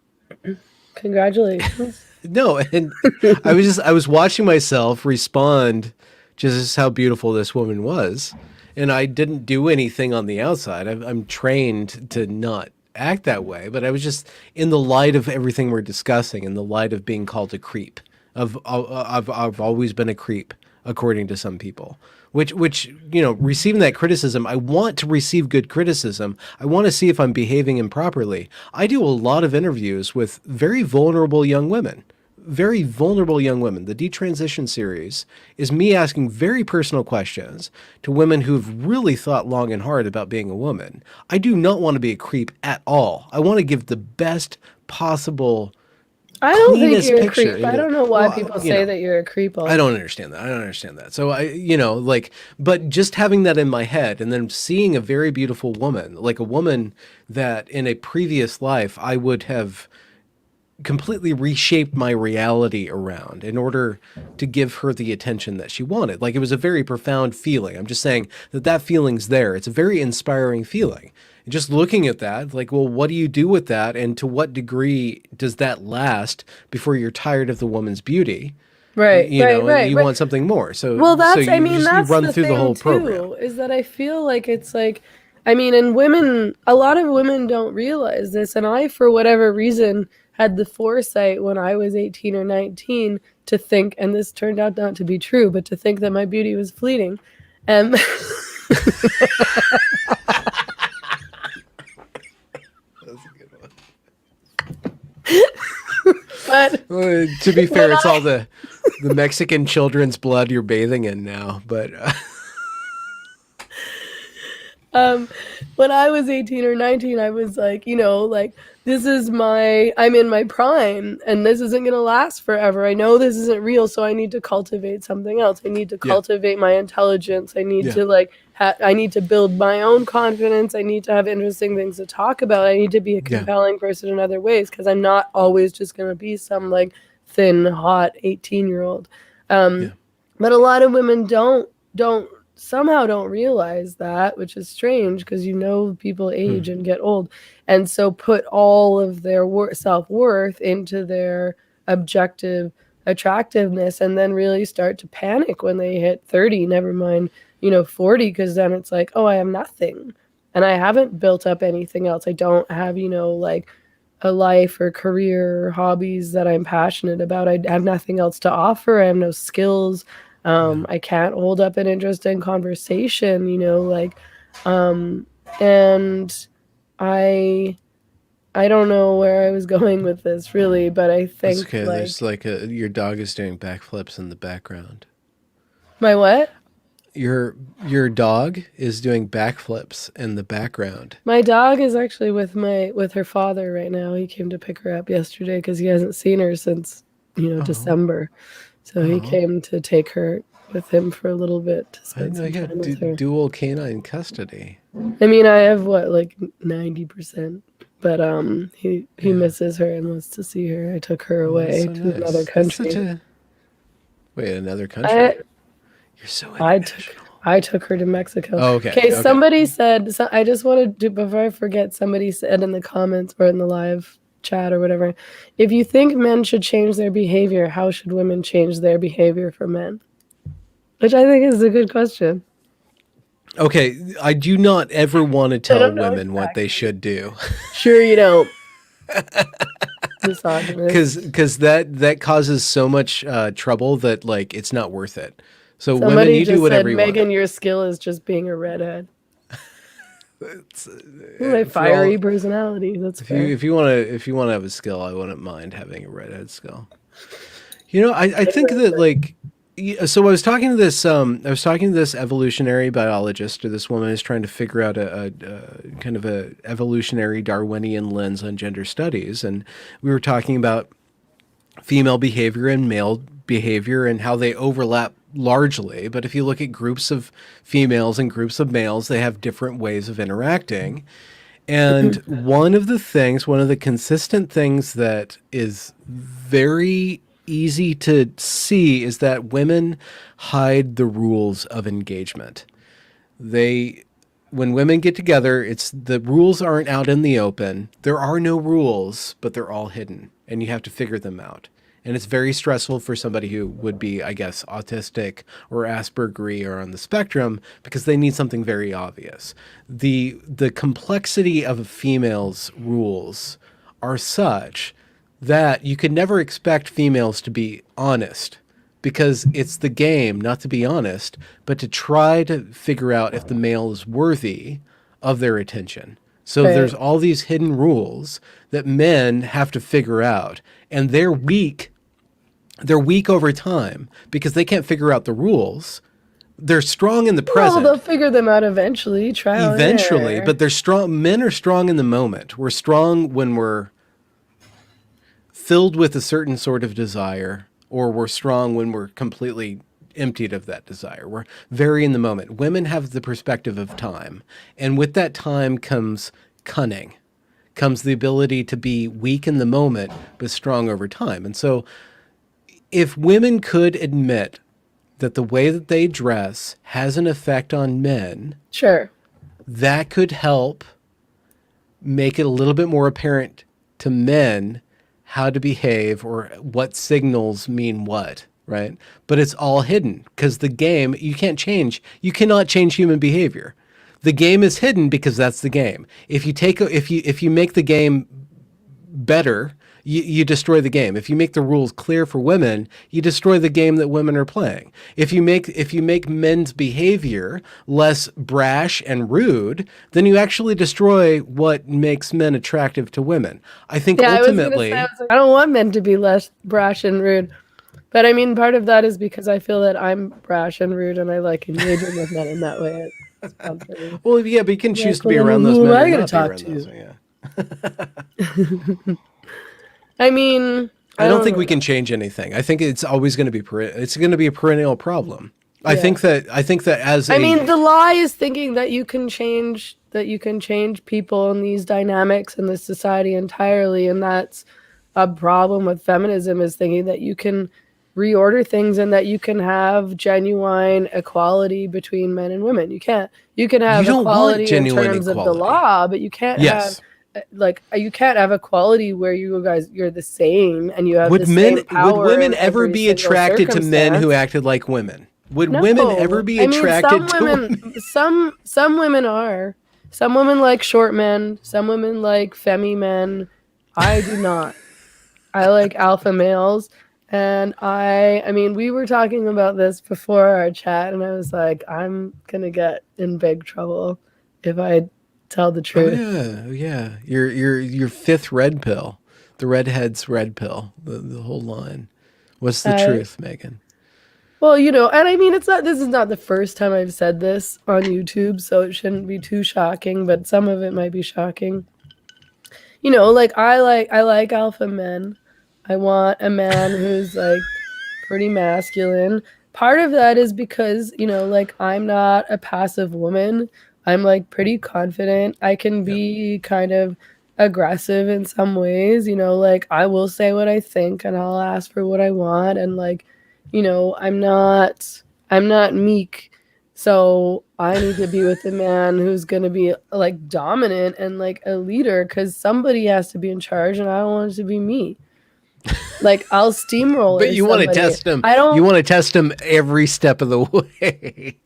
Congratulations. No, and I was watching myself respond just as how beautiful this woman was, and I didn't do anything on the outside. I'm trained to not act that way, but I was just in the light of everything we're discussing, in the light of being called a creep. I've always been a creep, according to some people. Which you know, receiving that criticism, I want to receive good criticism. I want to see if I'm behaving improperly. I do a lot of interviews with very vulnerable young women. Very vulnerable young women. The Detransition series is me asking very personal questions to women who've really thought long and hard about being a woman. I do not want to be a creep at all. I want to give the best possible, I don't think cleanest you're a picture. creep. I don't know why people say that you're a creep. I don't understand that. I don't understand that. So but just having that in my head and then seeing a very beautiful woman, like a woman that in a previous life I would have completely reshaped my reality around in order to give her the attention that she wanted. Like, it was a very profound feeling. I'm just saying that feeling's there. It's a very inspiring feeling. And just looking at that, like, well, what do you do with that? And to what degree does that last before you're tired of the woman's beauty? Right, And you want something more. So, well, that's, so I mean, that's you run the through thing the whole too, program. is that I feel like it's like, I mean, and women, a lot of women don't realize this. And I, for whatever reason, had the foresight when I was 18 or 19 to think, and this turned out not to be true, but to think that my beauty was fleeting. And but To be fair, it's all the Mexican children's blood you're bathing in now. But when I was 18 or 19, I was like, you know, like, I'm in my prime and this isn't going to last forever. I know this isn't real, so I need to cultivate something else. I need to cultivate my intelligence. I need to like, I need to build my own confidence. I need to have interesting things to talk about. I need to be a compelling person in other ways, because I'm not always just going to be some like thin, hot 18-year-old. But a lot of women don't somehow don't realize that, which is strange, because you know people age and get old, and so put all of their self-worth into their objective attractiveness, and then really start to panic when they hit 30, never mind, you know, 40, because then it's like, oh, I have nothing and I haven't built up anything else. I don't have, you know, like a life or career or hobbies that I'm passionate about. I have nothing else to offer. I have no skills. I can't hold up an interesting conversation, you know, like, and I don't know where I was going with this really, but I think okay. There's like your dog is doing backflips in the background. My what? Your dog is doing backflips in the background. My dog is actually with her father right now. He came to pick her up yesterday because he hasn't seen her since, you know, December. So he came to take her with him for a little bit to spend some time with her. Dual canine custody. I mean, I have what, like 90%, but he misses her and wants to see her. I took her away to another country. Wait, another country? You're so I international. took her to Mexico. Oh, okay. Okay, Okay. somebody said, so I just wanted to, before I forget, somebody said in the comments or in the live chat or whatever, if you think men should change their behavior, how should women change their behavior for men? Which I think is a good question. Okay. I do not ever want to I tell don't know women what they exactly. should do. Sure, you don't. Misogynist. Because that causes so much trouble that like it's not worth it. So women, Somebody you do just said, whatever you want. Megan, your skill is just being a redhead. My For all, fiery personality. That's fair. if you want to have a skill, I wouldn't mind having a redhead skill. You know, I think that like so I was talking to this evolutionary biologist, or this woman is trying to figure out a kind of a evolutionary Darwinian lens on gender studies, and we were talking about female behavior and male behavior and how they overlap largely. But if you look at groups of females and groups of males, they have different ways of interacting. And one of the consistent things that is very easy to see is that women hide the rules of engagement. They, when women get together, it's the rules aren't out in the open. There are no rules, but they're all hidden, and you have to figure them out. And it's very stressful for somebody who would be, I guess, autistic or Aspergery or on the spectrum, because they need something very obvious. The complexity of a female's rules are such that you could never expect females to be honest, because it's the game not to be honest, but to try to figure out if the male is worthy of their attention. So there's Right. all these hidden rules that men have to figure out, and they're weak. They're weak over time because they can't figure out the rules. They're strong in the Well, they'll present figure them out eventually. Trial and eventually, error. but they're strong. Men are strong in the moment. We're strong when we're filled with a certain sort of desire, or we're strong when we're completely emptied of that desire. We're very in the moment. Women have the perspective of time, and with that time comes cunning, comes the ability to be weak in the moment but strong over time. And so if women could admit that the way that they dress has an effect on men, Sure. that could help make it a little bit more apparent to men how to behave or what signals mean what, right? But it's all hidden because the game, you cannot change human behavior. The game is hidden because that's the game. If you make the game better, you destroy the game. If you make the rules clear for women, you destroy the game that women are playing. If you make men's behavior less brash and rude, then you actually destroy what makes men attractive to women. I think Yeah, I was gonna say, ultimately, I don't want men to be less brash and rude. But I mean, part of that is because I feel that I'm brash and rude and I like engaging with men in that way. It's fun for me. well, yeah, but you can choose Like, to well, be then around those who am men or I gonna not be talk around those. to? Yeah. I mean, I I don't don't think know. we can change anything. I think it's always going to be it's going to be a perennial problem. I Yeah. think that as I a mean, the lie is thinking that you can change people and these dynamics in this society entirely, and that's a problem with feminism is thinking that you can reorder things and that you can have genuine equality between men and women. You can't. You can you have don't want equality in genuine terms of the equality. law, but you can't have Yes. like you can't have equality where you're the same and you have the Would same power women in ever every be single attracted to men who circumstance. acted like women? Would women ever No, be I mean attracted to women? some women are. Some women like short men, some women like femi men. I do not. I like alpha males. And I mean, we were talking about this before our chat, and I was like, I'm gonna get in big trouble if I tell the Oh truth. yeah, oh yeah. Your fifth red pill, the redhead's red pill, the whole line. What's the I truth, Megan? Well, and I mean, this is not the first time I've said this on YouTube, so it shouldn't be too shocking, but some of it might be shocking. Like I like alpha men. I want a man who's like pretty masculine. Part of that is because, like I'm not a passive woman. I'm like pretty confident. I can Yep. be kind of aggressive in some ways, like I will say what I think and I'll ask for what I want and like, I'm not I'm not meek. So I need to be with a man who's going to be like dominant and like a leader, because somebody has to be in charge and I don't want it to be me. Like I'll But steamroller you want to somebody. test him. I You don't want to test him every step of the way.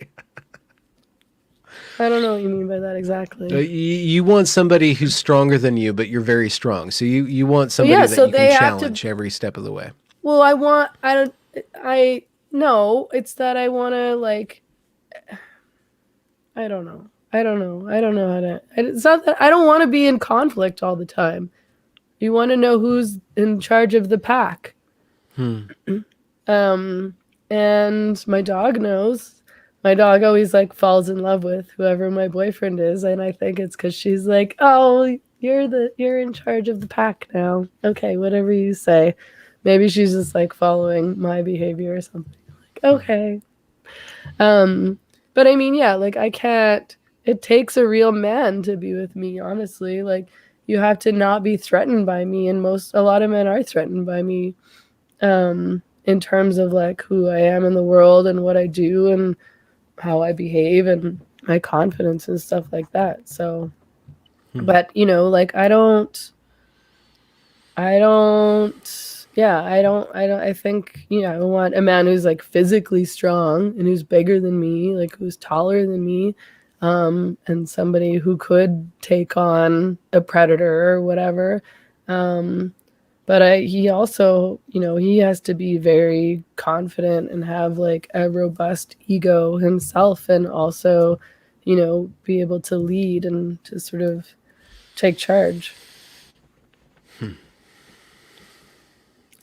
I don't know what you mean by that exactly. You want somebody who's stronger than you, but you're very strong. So you want But somebody yeah, that so you can they have to challenge every step of the way. well, I don't I no, it's that I want to like I don't know. I don't know. I don't know how to it's not that I don't want to be in conflict all the time. You want to know who's in charge of the pack. Hmm. Um, and my dog knows. My dog always like falls in love with whoever my boyfriend is, and I think it's because she's like, "Oh, you're in charge of the pack now. Okay, whatever you say." Maybe she's just like following my behavior or something. Like, okay. Um, but I mean, yeah, like I can't. It takes a real man to be with me, honestly. Like you have to not be threatened by me, and a lot of men are threatened by me in terms of like who I am in the world and what I do and how I behave and my confidence and stuff like that. So, but like I think, I want a man who's like physically strong and who's bigger than me, like who's taller than me, and somebody who could take on a predator or whatever. Um, but he also, he has to be very confident and have like a robust ego himself and also, be able to lead and to sort of take charge.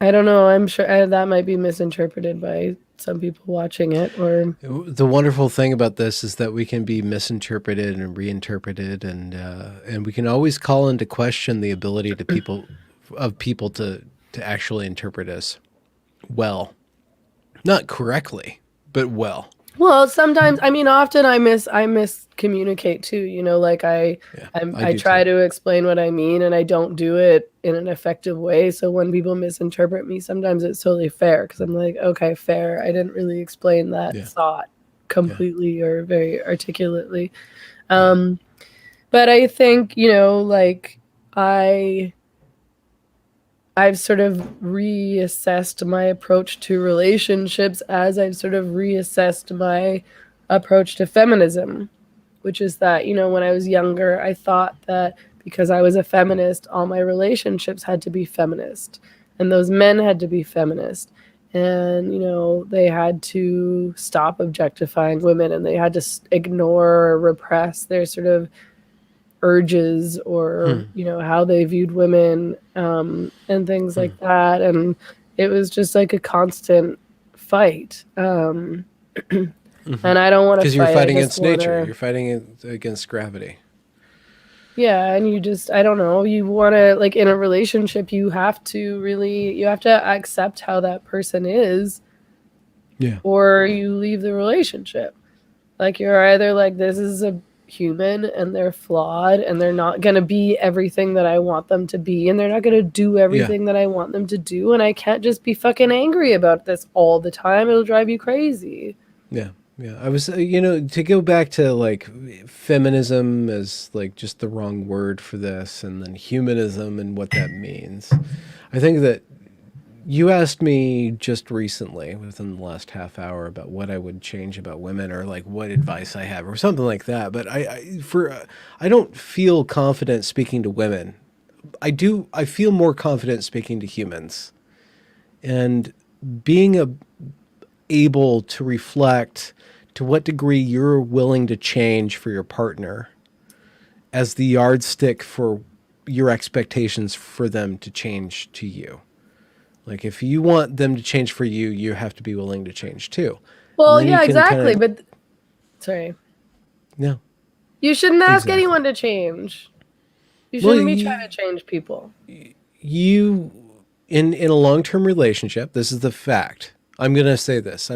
I don't know. I'm sure that might be misinterpreted by some people watching it or The wonderful thing about this is that we can be misinterpreted and reinterpreted, and we can always call into question the ability of people to actually interpret us well, not correctly, but well. well, sometimes I mean often I miscommunicate too, like Yeah, I I do try too. to explain what I mean and I don't do it in an effective way. So when people misinterpret me, sometimes it's totally fair because I'm like, okay, fair. I didn't really explain that Yeah, thought yeah, completely or very articulately. yeah. Um, but I think, like I I've sort of reassessed my approach to relationships as I've sort of reassessed my approach to feminism, which is that, when I was younger, I thought that because I was a feminist, all my relationships had to be feminist and those men had to be feminist. And, they had to stop objectifying women and they had to ignore or repress their sort of urges or Hmm. how they viewed women and things Hmm. like that, and it was just like a constant fight, and I don't want to Because you're fight. I fighting just against want nature. to You're fighting against gravity. yeah, and you just I don't know, you want to like in a relationship you have to accept how that person is Yeah. or you leave the relationship. Like you're either like this is a human and they're flawed and they're not going to be everything that I want them to be and they're not going to do Yeah. everything that I want them to do and I can't just be fucking angry about this all the time. It'll drive you crazy. Yeah. Yeah. I was, to go back to like feminism as like just the wrong word for this, and then humanism and what that means. I think that you asked me just recently, within the last half hour, about what I would change about women, or like what advice I have, or something like that. But I don't feel confident speaking to women. I do. I feel more confident speaking to humans, and being able to reflect to what degree you're willing to change for your partner as the yardstick for your expectations for them to change to you. Like if you want them to change for you, you have to be willing to change too. And Well, then you yeah, can kind exactly. of, But sorry, no, you shouldn't ask exactly. anyone to change. You Well, shouldn't be trying to change people. you in a long-term relationship, this is the fact. I'm going to say this.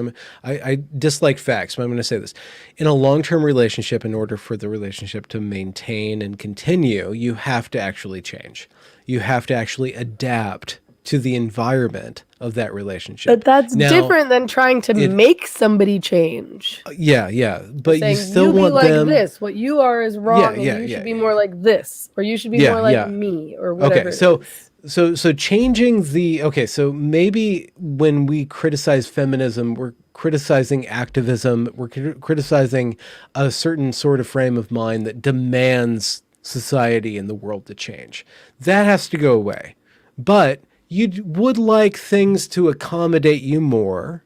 I dislike facts, but I'm going to say this. In a long-term relationship, in order for the relationship to maintain and continue, you have to actually change. You have to actually adapt to the environment of that relationship. But that's now, different than trying to make somebody change. Yeah. But you Saying, still you be want like them. this. What you are is wrong, and you should be more like this, or you should be more like me, or whatever. Okay, so changing so maybe when we criticize feminism, we're criticizing activism, we're criticizing a certain sort of frame of mind that demands society and the world to change. That has to go away. But you would like things to accommodate you more.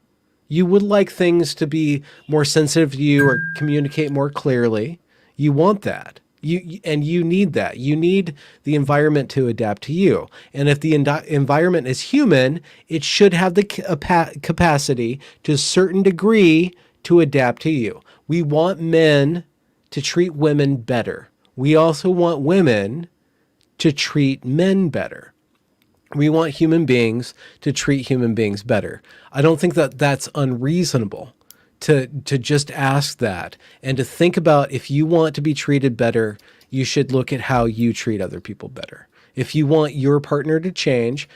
You would like things to be more sensitive to you or communicate more clearly. You want that. You need that. You need the environment to adapt to you. And if the environment is human, it should have the capacity to a certain degree to adapt to you. We want men to treat women better. We also want women to treat men better. We want human beings to treat human beings better. I don't think that that's unreasonable to just ask that and to think about, if you want to be treated better, you should look at how you treat other people better. If you want your partner to change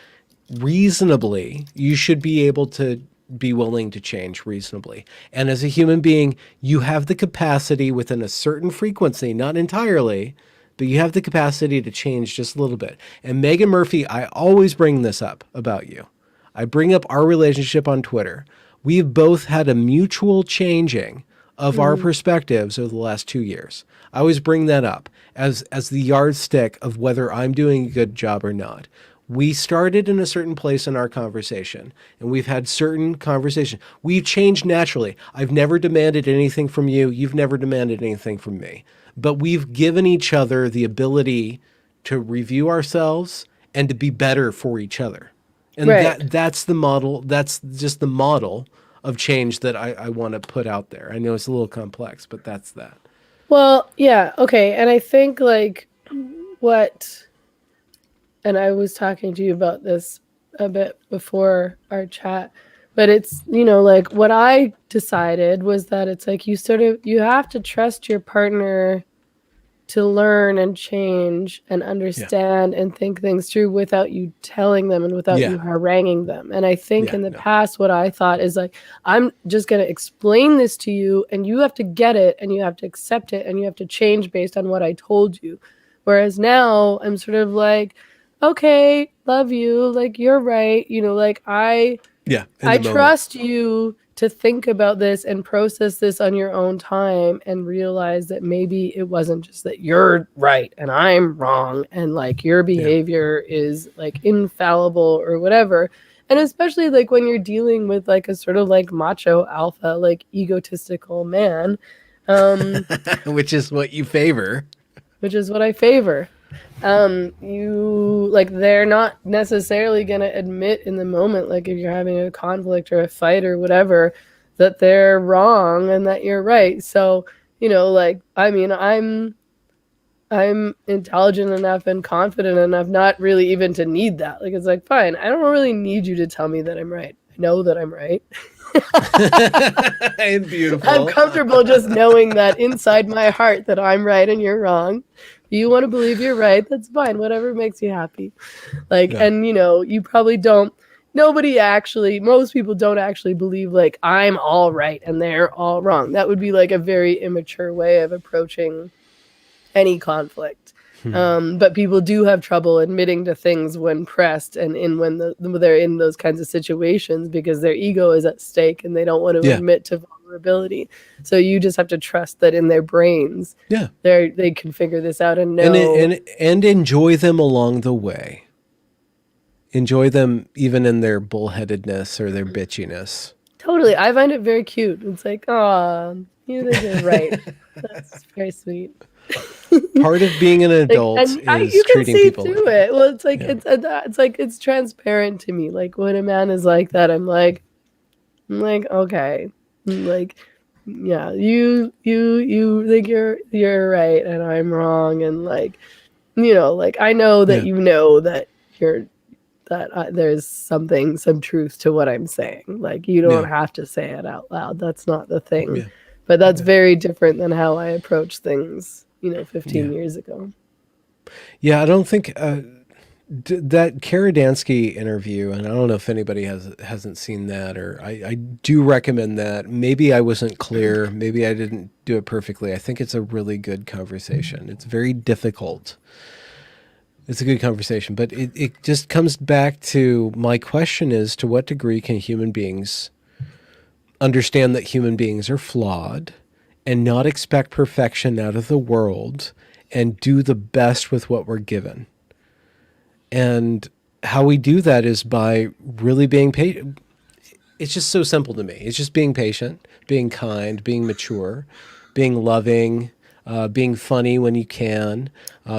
reasonably, you should be able to be willing to change reasonably. And as a human being, you have the capacity within a certain frequency, not entirely, but you have the capacity to change just a little bit. And Meghan Murphy, I always bring this up about you. I bring up our relationship on Twitter. We've both had a mutual changing of our perspectives over the last 2 years. I always bring that up as the yardstick of whether I'm doing a good job or not. We started in a certain place in our conversation, and we've had certain conversation. We've changed naturally. I've never demanded anything from you. You've never demanded anything from me. But we've given each other the ability to review ourselves and to be better for each other. And that's the model. That's just the model of change that I want to put out there. I know it's a little complex, but that's that. Well, yeah. Okay. And I think and I was talking to you about this a bit before our chat, but it's, what I decided was that it's like, you have to trust your partner to learn and change and understand and think things through without you telling them and without you haranguing them. And I think in the past, what I thought is like, I'm just going to explain this to you and you have to get it and you have to accept it and you have to change based on what I told you. Whereas now I'm sort of like, okay, love you. Like, you're right. I trust you to think about this and process this on your own time and realize that maybe it wasn't just that you're right and I'm wrong and like your behavior is like infallible or whatever. And especially like when you're dealing with like a sort of like macho alpha, like egotistical man. Which is what you favor. Which is what I favor. They're not necessarily going to admit in the moment, like if you're having a conflict or a fight or whatever, that they're wrong and that you're right. So, I'm intelligent enough and confident enough not really even to need that. Like, it's like, fine, I don't really need you to tell me that I'm right. I know that I'm right. And beautiful. I'm comfortable just knowing that inside my heart that I'm right and you're wrong. You want to believe you're right, that's fine. Whatever makes you happy. And you probably don't. Most people don't actually believe like I'm all right and they're all wrong. That would be like a very immature way of approaching any conflict. But people do have trouble admitting to things when pressed and when they're in those kinds of situations because their ego is at stake and they don't want to admit to vulnerability. So you just have to trust that in their brains, they can figure this out and know and enjoy them along the way. Enjoy them even in their bullheadedness or their bitchiness. Totally, I find it very cute. It's like, oh, you think you're right. That's very sweet. Part of being an adult is you can treating see people through it. Well, it's like it's transparent to me. Like when a man is like that, I'm like okay, like you think you're right and I'm wrong, and like I know that that you're there's some truth to what I'm saying. Like you don't have to say it out loud. That's not the thing. But that's very different than how I approach things, 15 years ago. Yeah, I don't think That Karadansky interview, and I don't know if anybody hasn't seen that, or I do recommend that. Maybe I wasn't clear. Maybe I didn't do it perfectly. I think it's a really good conversation. It's very difficult. It's a good conversation, but it just comes back to my question is, to what degree can human beings understand that human beings are flawed and not expect perfection out of the world and do the best with what we're given? And how we do that is by really being patient. It's just so simple to me. It's just being patient, being kind, being mature, being loving, being funny when you can,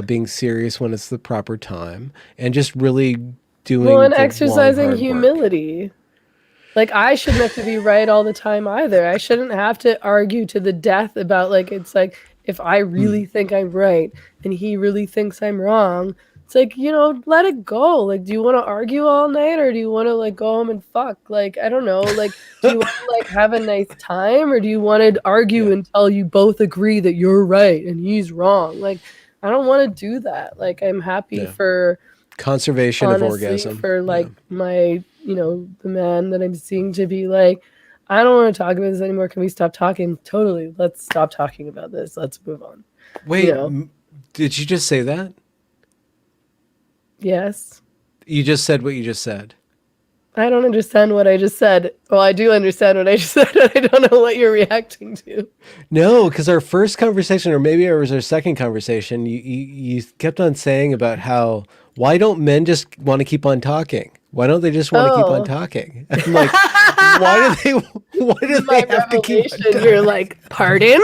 being serious when it's the proper time, and just really doing Well, and the long, exercising hard work. humility. Like, I shouldn't have to be right all the time either. I shouldn't have to argue to the death about, like, it's like, if I really think I'm right and he really thinks I'm wrong, it's like, let it go. Like, do you want to argue all night, or do you want to, like, go home and fuck? Like, I don't know. Like, do you want to, like, have a nice time, or do you want to argue until you both agree that you're right and he's wrong? Like, I don't want to do that. Like, I'm happy for conservation of orgasm. For, like, my, the man that I'm seeing to be like, I don't want to talk about this anymore. Can we stop talking? Totally. Let's stop talking about this. Let's move on. Wait, did you just say that? Yes. You just said what you just said. I don't understand what I just said. Well, I do understand what I just said, and I don't know what you're reacting to. No, because our first conversation, or maybe it was our second conversation, you kept on saying about how, why don't men just want to keep on talking? Why don't they just want to keep on talking? I'm like, why do they have to keep on talking? You're like, pardon?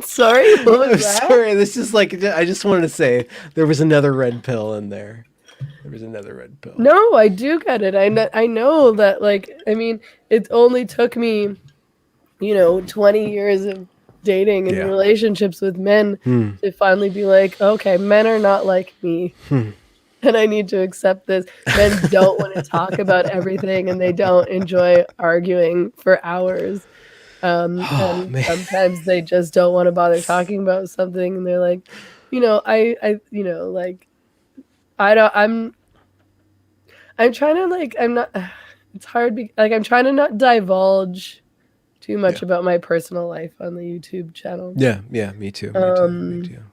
Sorry, what was that? Sorry, this is like, I just wanted to say there was another red pill in there. There was another red pill. No, I do get it. I know that, like, I mean, it only took me, 20 years of dating and relationships with men to finally be like, okay, men are not like me. And I need to accept this. Men don't want to talk about everything, and they don't enjoy arguing for hours. And sometimes they just don't want to bother talking about something, and they're like, I'm trying to, like, I'm not, it's hard, like, I'm trying to not divulge too much about my personal life on the YouTube channel. Yeah, me too. Me too.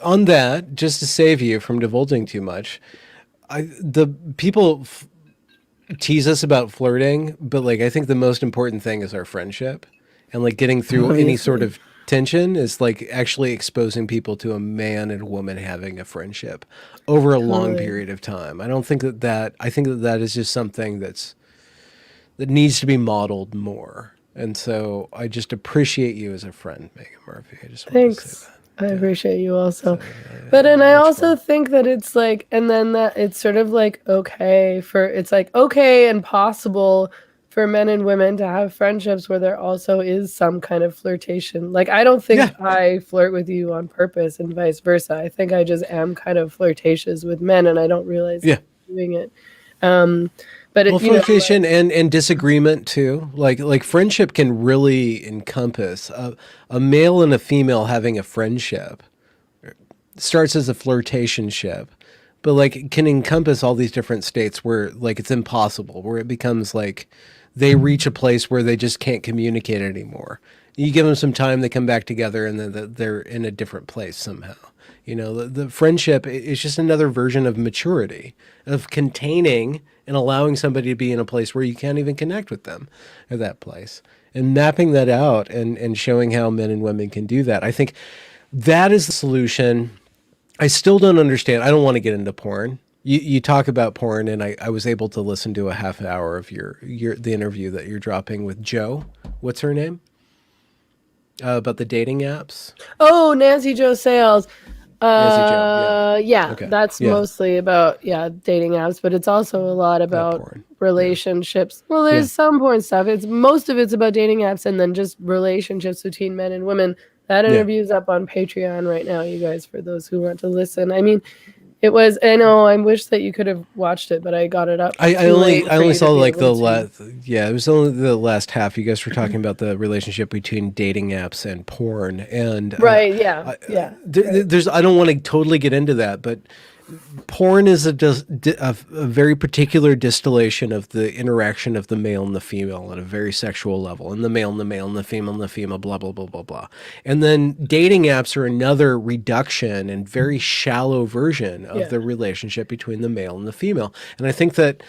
On that, just to save you from divulging too much, the people tease us about flirting, but, like, I think the most important thing is our friendship, and, like, getting through any sort of tension is, like, actually exposing people to a man and a woman having a friendship over a long period of time. I think that is just something that needs to be modeled more. And so I just appreciate you as a friend, Meghan Murphy. I just want to say that. I appreciate you also. And I also think that it's like, and then that it's sort of like, it's like, okay and possible for men and women to have friendships where there also is some kind of flirtation. Like, I don't think I flirt with you on purpose and vice versa. I think I just am kind of flirtatious with men, and I don't realize I'm doing it. But flirtation and disagreement too. Like friendship can really encompass a male and a female having a friendship. It starts as a flirtationship, but, like, it can encompass all these different states where, like, it's impossible, where it becomes like they reach a place where they just can't communicate anymore. You give them some time, they come back together, and then they're in a different place somehow. The friendship is just another version of maturity, of containing and allowing somebody to be in a place where you can't even connect with them at that place, and mapping that out and showing how men and women can do that. I think that is the solution. I still don't understand. I don't want to get into porn. You talk about porn, and I was able to listen to a half hour of the interview that you're dropping with Joe. What's her name? About the dating apps. Oh, Nancy Jo Sales. Okay. That's mostly about dating apps, but it's also a lot about relationships. Well, there's some porn stuff. Most of it's about dating apps, and then just relationships between men and women. That interview is up on Patreon right now, you guys, for those who want to listen. I mean, It was. I know. I wish that you could have watched it, but I got it up I too late I for only you to saw be like able the to. last, yeah, it was only the last half. You guys were talking about the relationship between dating apps and porn, and Right. Yeah. Yeah. Right. there's, I don't want to totally get into that, but porn is a very particular distillation of the interaction of the male and the female at a very sexual level, and the male and the male and the female and the female, blah, blah, blah, blah, blah. And then dating apps are another reduction and very shallow version of Yeah. the relationship between the male and the female. And I think that,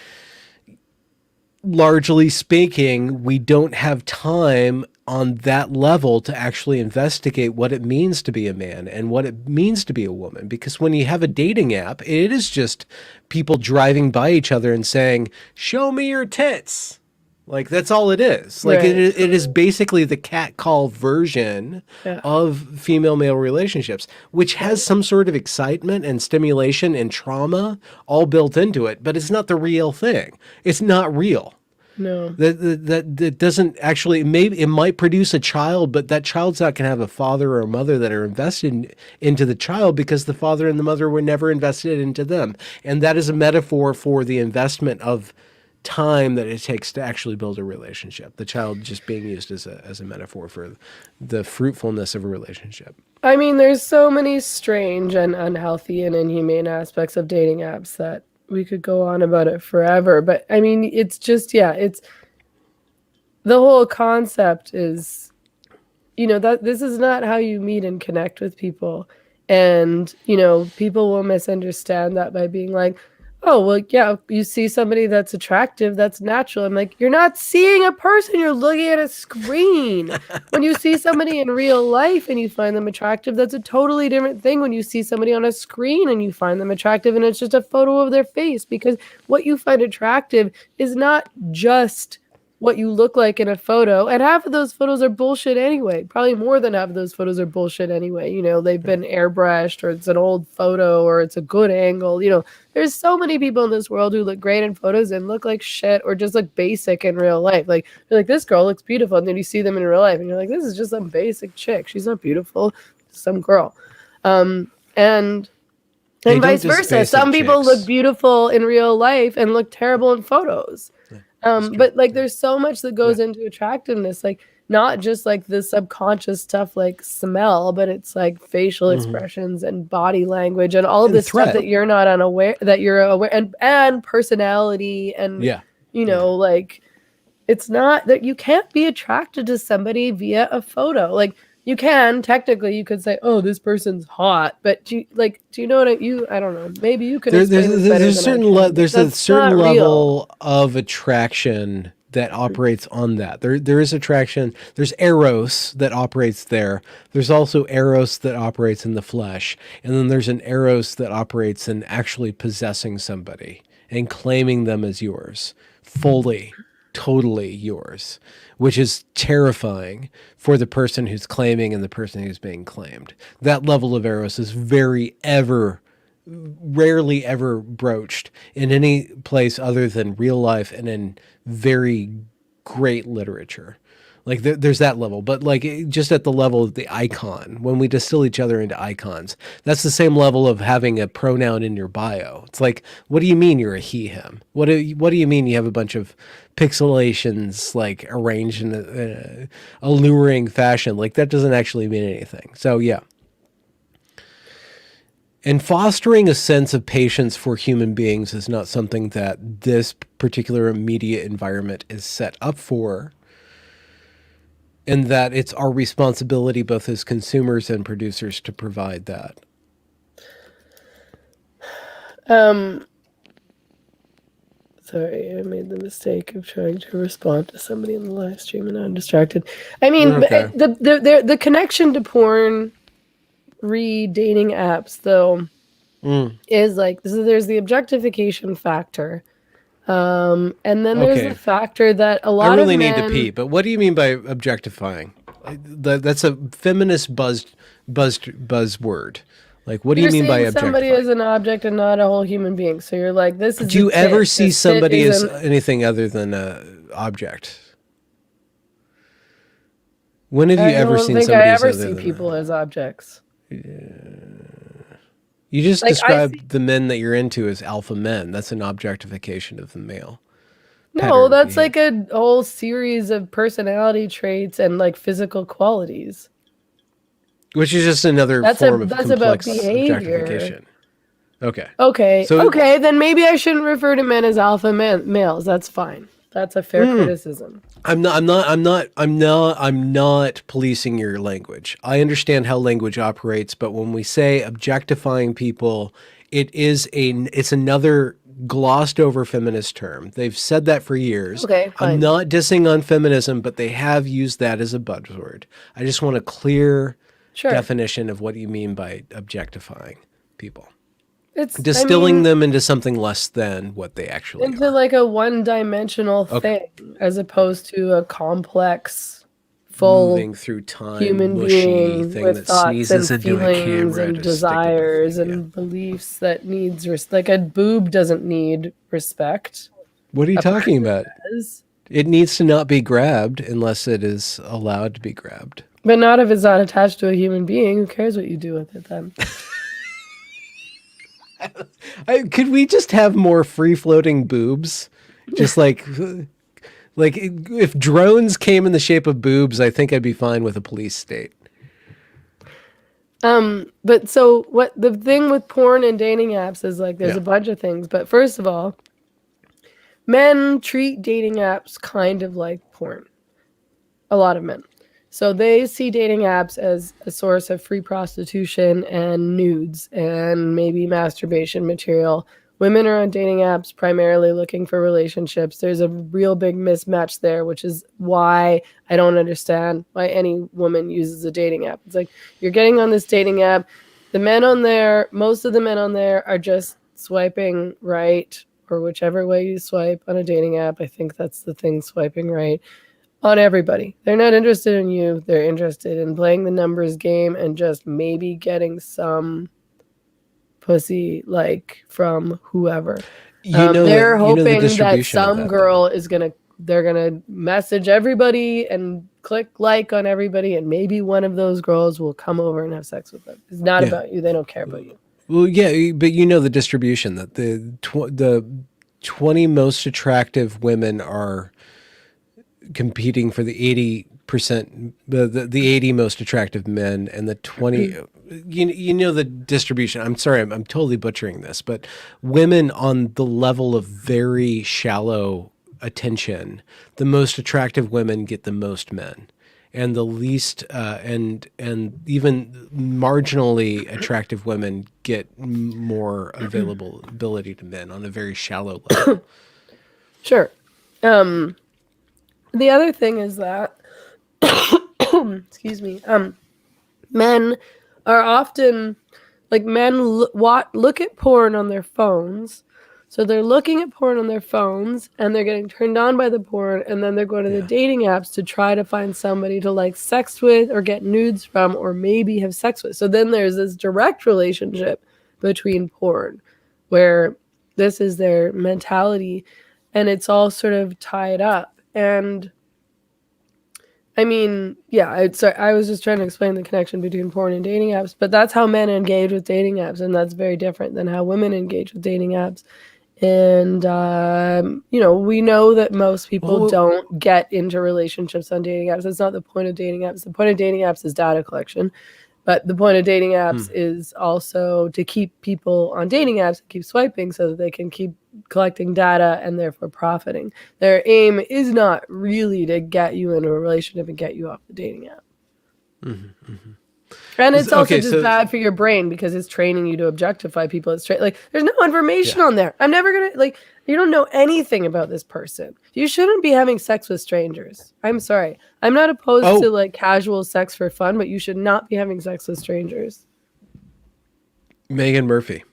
largely speaking, we don't have time on that level to actually investigate what it means to be a man and what it means to be a woman. Because when you have a dating app, it is just people driving by each other and saying, "Show me your tits." Like, that's all it is. Like, Right. it is basically the catcall version Yeah. of female male relationships, which Right. has some sort of excitement and stimulation and trauma all built into it, but it's not the real thing. It's not real. No. That doesn't actually, maybe it might produce a child, but that child's not going to have a father or a mother that are invested into the child, because the father and the mother were never invested into them. And that is a metaphor for the investment of time that it takes to actually build a relationship. The child just being used as a metaphor for the fruitfulness of a relationship. I mean, there's so many strange and unhealthy and inhumane aspects of dating apps that we could go on about it forever. But I mean, it's just, yeah, it's the whole concept is, that this is not how you meet and connect with people. And, people will misunderstand that by being like, oh, well, yeah, you see somebody that's attractive, that's natural. I'm like, you're not seeing a person, you're looking at a screen. When you see somebody in real life and you find them attractive, that's a totally different thing when you see somebody on a screen and you find them attractive and it's just a photo of their face. Because what you find attractive is not just what you look like in a photo, and half of those photos are bullshit anyway. Probably more than half of those photos are bullshit anyway. They've been airbrushed, or it's an old photo, or it's a good angle. There's so many people in this world who look great in photos and look like shit, or just look basic in real life. Like, you're like, this girl looks beautiful, and then you see them in real life and you're like, this is just some basic chick, she's not beautiful, some girl. And Hey, don't vice diss versa, basic some people chicks. look beautiful in real life and look terrible in photos. But like, there's so much that goes into attractiveness, like not just like the subconscious stuff like smell, but it's like facial expressions and body language and all of And this stuff threat. that you're not unaware that you're aware, and personality and Yeah. like, it's not that you can't be attracted to somebody via a photo. Like, you can technically, you could say, oh, this person's hot, but do you know what I don't know, maybe you can explain this better There's a than I certain can, but there's a that's certain not real. level of attraction that operates on that. There is attraction. There's eros that operates there. There's also eros that operates in the flesh, and then there's an eros that operates in actually possessing somebody and claiming them as yours, fully, totally yours, which is terrifying for the person who's claiming and the person who's being claimed. That level of eros is rarely ever broached in any place other than real life and in very great literature. Like, there's that level, but like, just at the level of the icon, when we distill each other into icons, that's the same level of having a pronoun in your bio. It's like, what do you mean you're a he, him? What do you mean you have a bunch of pixelations like arranged in a alluring fashion? Like, that doesn't actually mean anything. So yeah. And fostering a sense of patience for human beings is not something that this particular media environment is set up for, and that it's our responsibility both as consumers and producers to provide that. Sorry, I made the mistake of trying to respond to somebody in the live stream and I'm distracted. I mean, Okay. the connection to porn dating apps, though, is like, there's the objectification factor. And then there's the Okay. factor that a I lot of really need to men, pee, but what do you mean by objectifying? That's a feminist buzzword. Like, what do you you're mean by seeing somebody objectifying? as an object and not a whole human being. So you're like, this is Do a you ever tit. see This tit somebody as isn't. anything other than an object? When have you I ever don't seen think I somebody as ever other see than people that? as objects. You just Like I see. described the men that you're into as alpha men. That's an objectification of the male No, pattern that's like behavior, a whole series of personality traits and like physical qualities. which is just another That's form of about complex behavior. objectification. Okay. Okay, So, okay, then maybe I shouldn't refer to men as males. That's fine. That's a fair criticism. I'm not policing your language. I understand how language operates, but when we say objectifying people, it's another glossed over feminist term. They've said that for years. Okay, I'm fine. not dissing on feminism, but they have used that as a buzzword. I just want a clear Sure. definition of what you mean by objectifying people. I Distilling mean, them into something less than what they actually into are. like a one-dimensional Okay. thing as opposed to a complex, full Moving through time, human mushy being thing with that thoughts and sneezes into a feelings camera and to stick into a desires thing. Yeah. and beliefs that needs like a boob doesn't need respect. What are you A talking person about? does, It needs to not be grabbed unless it is allowed to be grabbed. but not if it's not attached to a human being. Who cares what you do with it then? Could we just have more free floating boobs? Just like if drones came in the shape of boobs, I think I'd be fine with a police state. But so what the thing with porn and dating apps is like there's Yeah. a bunch of things. But first of all, men treat dating apps kind of like porn. A lot of men. So they see dating apps as a source of free prostitution and nudes and maybe masturbation material. Women are on dating apps primarily looking for relationships. There's a real big mismatch there, which is why I don't understand why any woman uses a dating app. It's like you're getting on this dating app. The men on there, most of the men on there are just swiping right or whichever way you swipe on a dating app. I think that's the thing, swiping right on everybody. They're not interested in you. They're interested in playing the numbers game and just maybe getting some pussy like from whoever. They're You know the hoping that distribution of some that though. girl they're gonna message everybody and click like on everybody, and maybe one of those girls will come over and have sex with them. It's not Yeah. about you. They don't care about you. Well, yeah, but you know the distribution that the 20 most attractive women are competing for the 80%, the 80 most attractive men, and the 20 you know the distribution. I'm sorry, I'm totally butchering this, but women on the level of very shallow attention, the most attractive women get the most men, and the least and even marginally attractive women get more availability to men on a very shallow level. Sure. The other thing is that excuse me, men are often like look at porn on their phones. So they're looking at porn on their phones and they're getting turned on by the porn, and then they're going to the Yeah. dating apps to try to find somebody to like sex with or get nudes from or maybe have sex with. So then there's this direct relationship between porn where this is their mentality and it's all sort of tied up. And I mean, yeah, I was just trying to explain the connection between porn and dating apps, but that's how men engage with dating apps, and that's very different than how women engage with dating apps. And, we know that most people Well, don't get into relationships on dating apps. That's not the point of dating apps. The point of dating apps is data collection. But the point of dating apps is also to keep people on dating apps and keep swiping so that they can keep collecting data and therefore profiting. Their aim is not really to get you into a relationship and get you off the dating app. And it's also just bad for your brain because it's training you to objectify people. It's like there's no information on there. I'm never gonna you don't know anything about this person. You shouldn't be having sex with strangers. I'm sorry. I'm not opposed to like casual sex for fun, but you should not be having sex with strangers. Megan Murphy,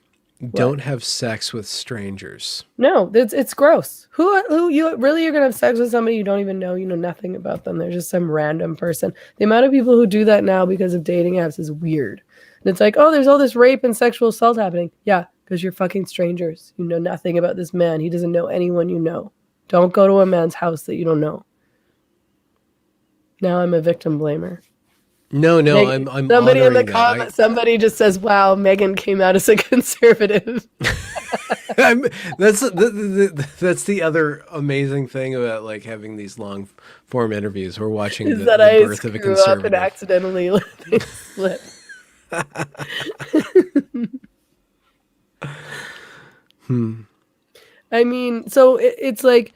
don't have sex with strangers. No, it's gross. Who you really you're gonna have sex with somebody you don't even know, you know nothing about them. They're just some random person. The amount of people who do that now because of dating apps is weird. And it's like, oh, there's all this rape and sexual assault happening. Yeah, because you're fucking strangers. You know nothing about this man. He doesn't know anyone you know. Don't go to a man's house that you don't know. Now I'm a victim blamer. No, Meg- I'm somebody in the honoring that. comments, somebody just says, "Wow, Meghan came out as a conservative." I'm, that's the other amazing thing about like having these long form interviews. We're watching Is that the I birth of a screw up and conservative. accidentally let things slip. I mean, so it's like,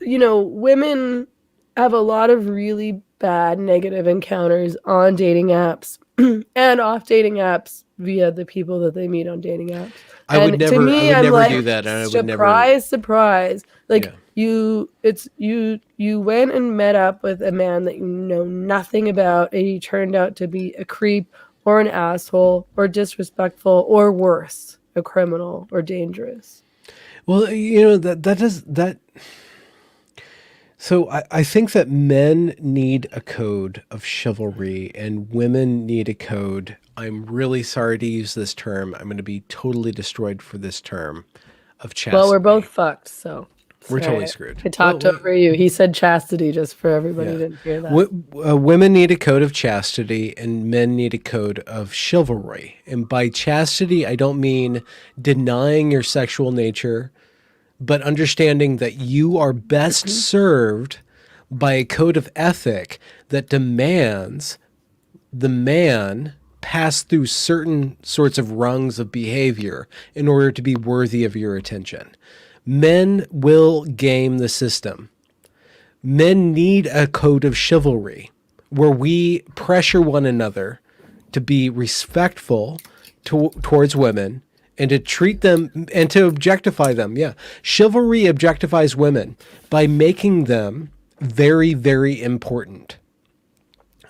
women have a lot of really bad negative encounters on dating apps and off dating apps via the people that they meet on dating apps. And to I me, would I'm never like, do that, and I would never. surprise, surprise. Like Yeah. you went and met up with a man that you know nothing about, and he turned out to be a creep or an asshole or disrespectful or worse, a criminal or dangerous. Well, that does that. So I think that men need a code of chivalry and women need a code. I'm really sorry to use this term. I'm going to be totally destroyed for this term of Well, we're both chastity. fucked, so We're sorry. totally screwed. I talked over you. He said chastity just for everybody who Yeah. didn't hear that. Women need a code of chastity and men need a code of chivalry. And by chastity, I don't mean denying your sexual nature, but understanding that you are best served by a code of ethic that demands the man pass through certain sorts of rungs of behavior in order to be worthy of your attention. Men will game the system. Men need a code of chivalry where we pressure one another to be respectful towards women and to treat them and to objectify them. Yeah. Chivalry objectifies women by making them very, very important.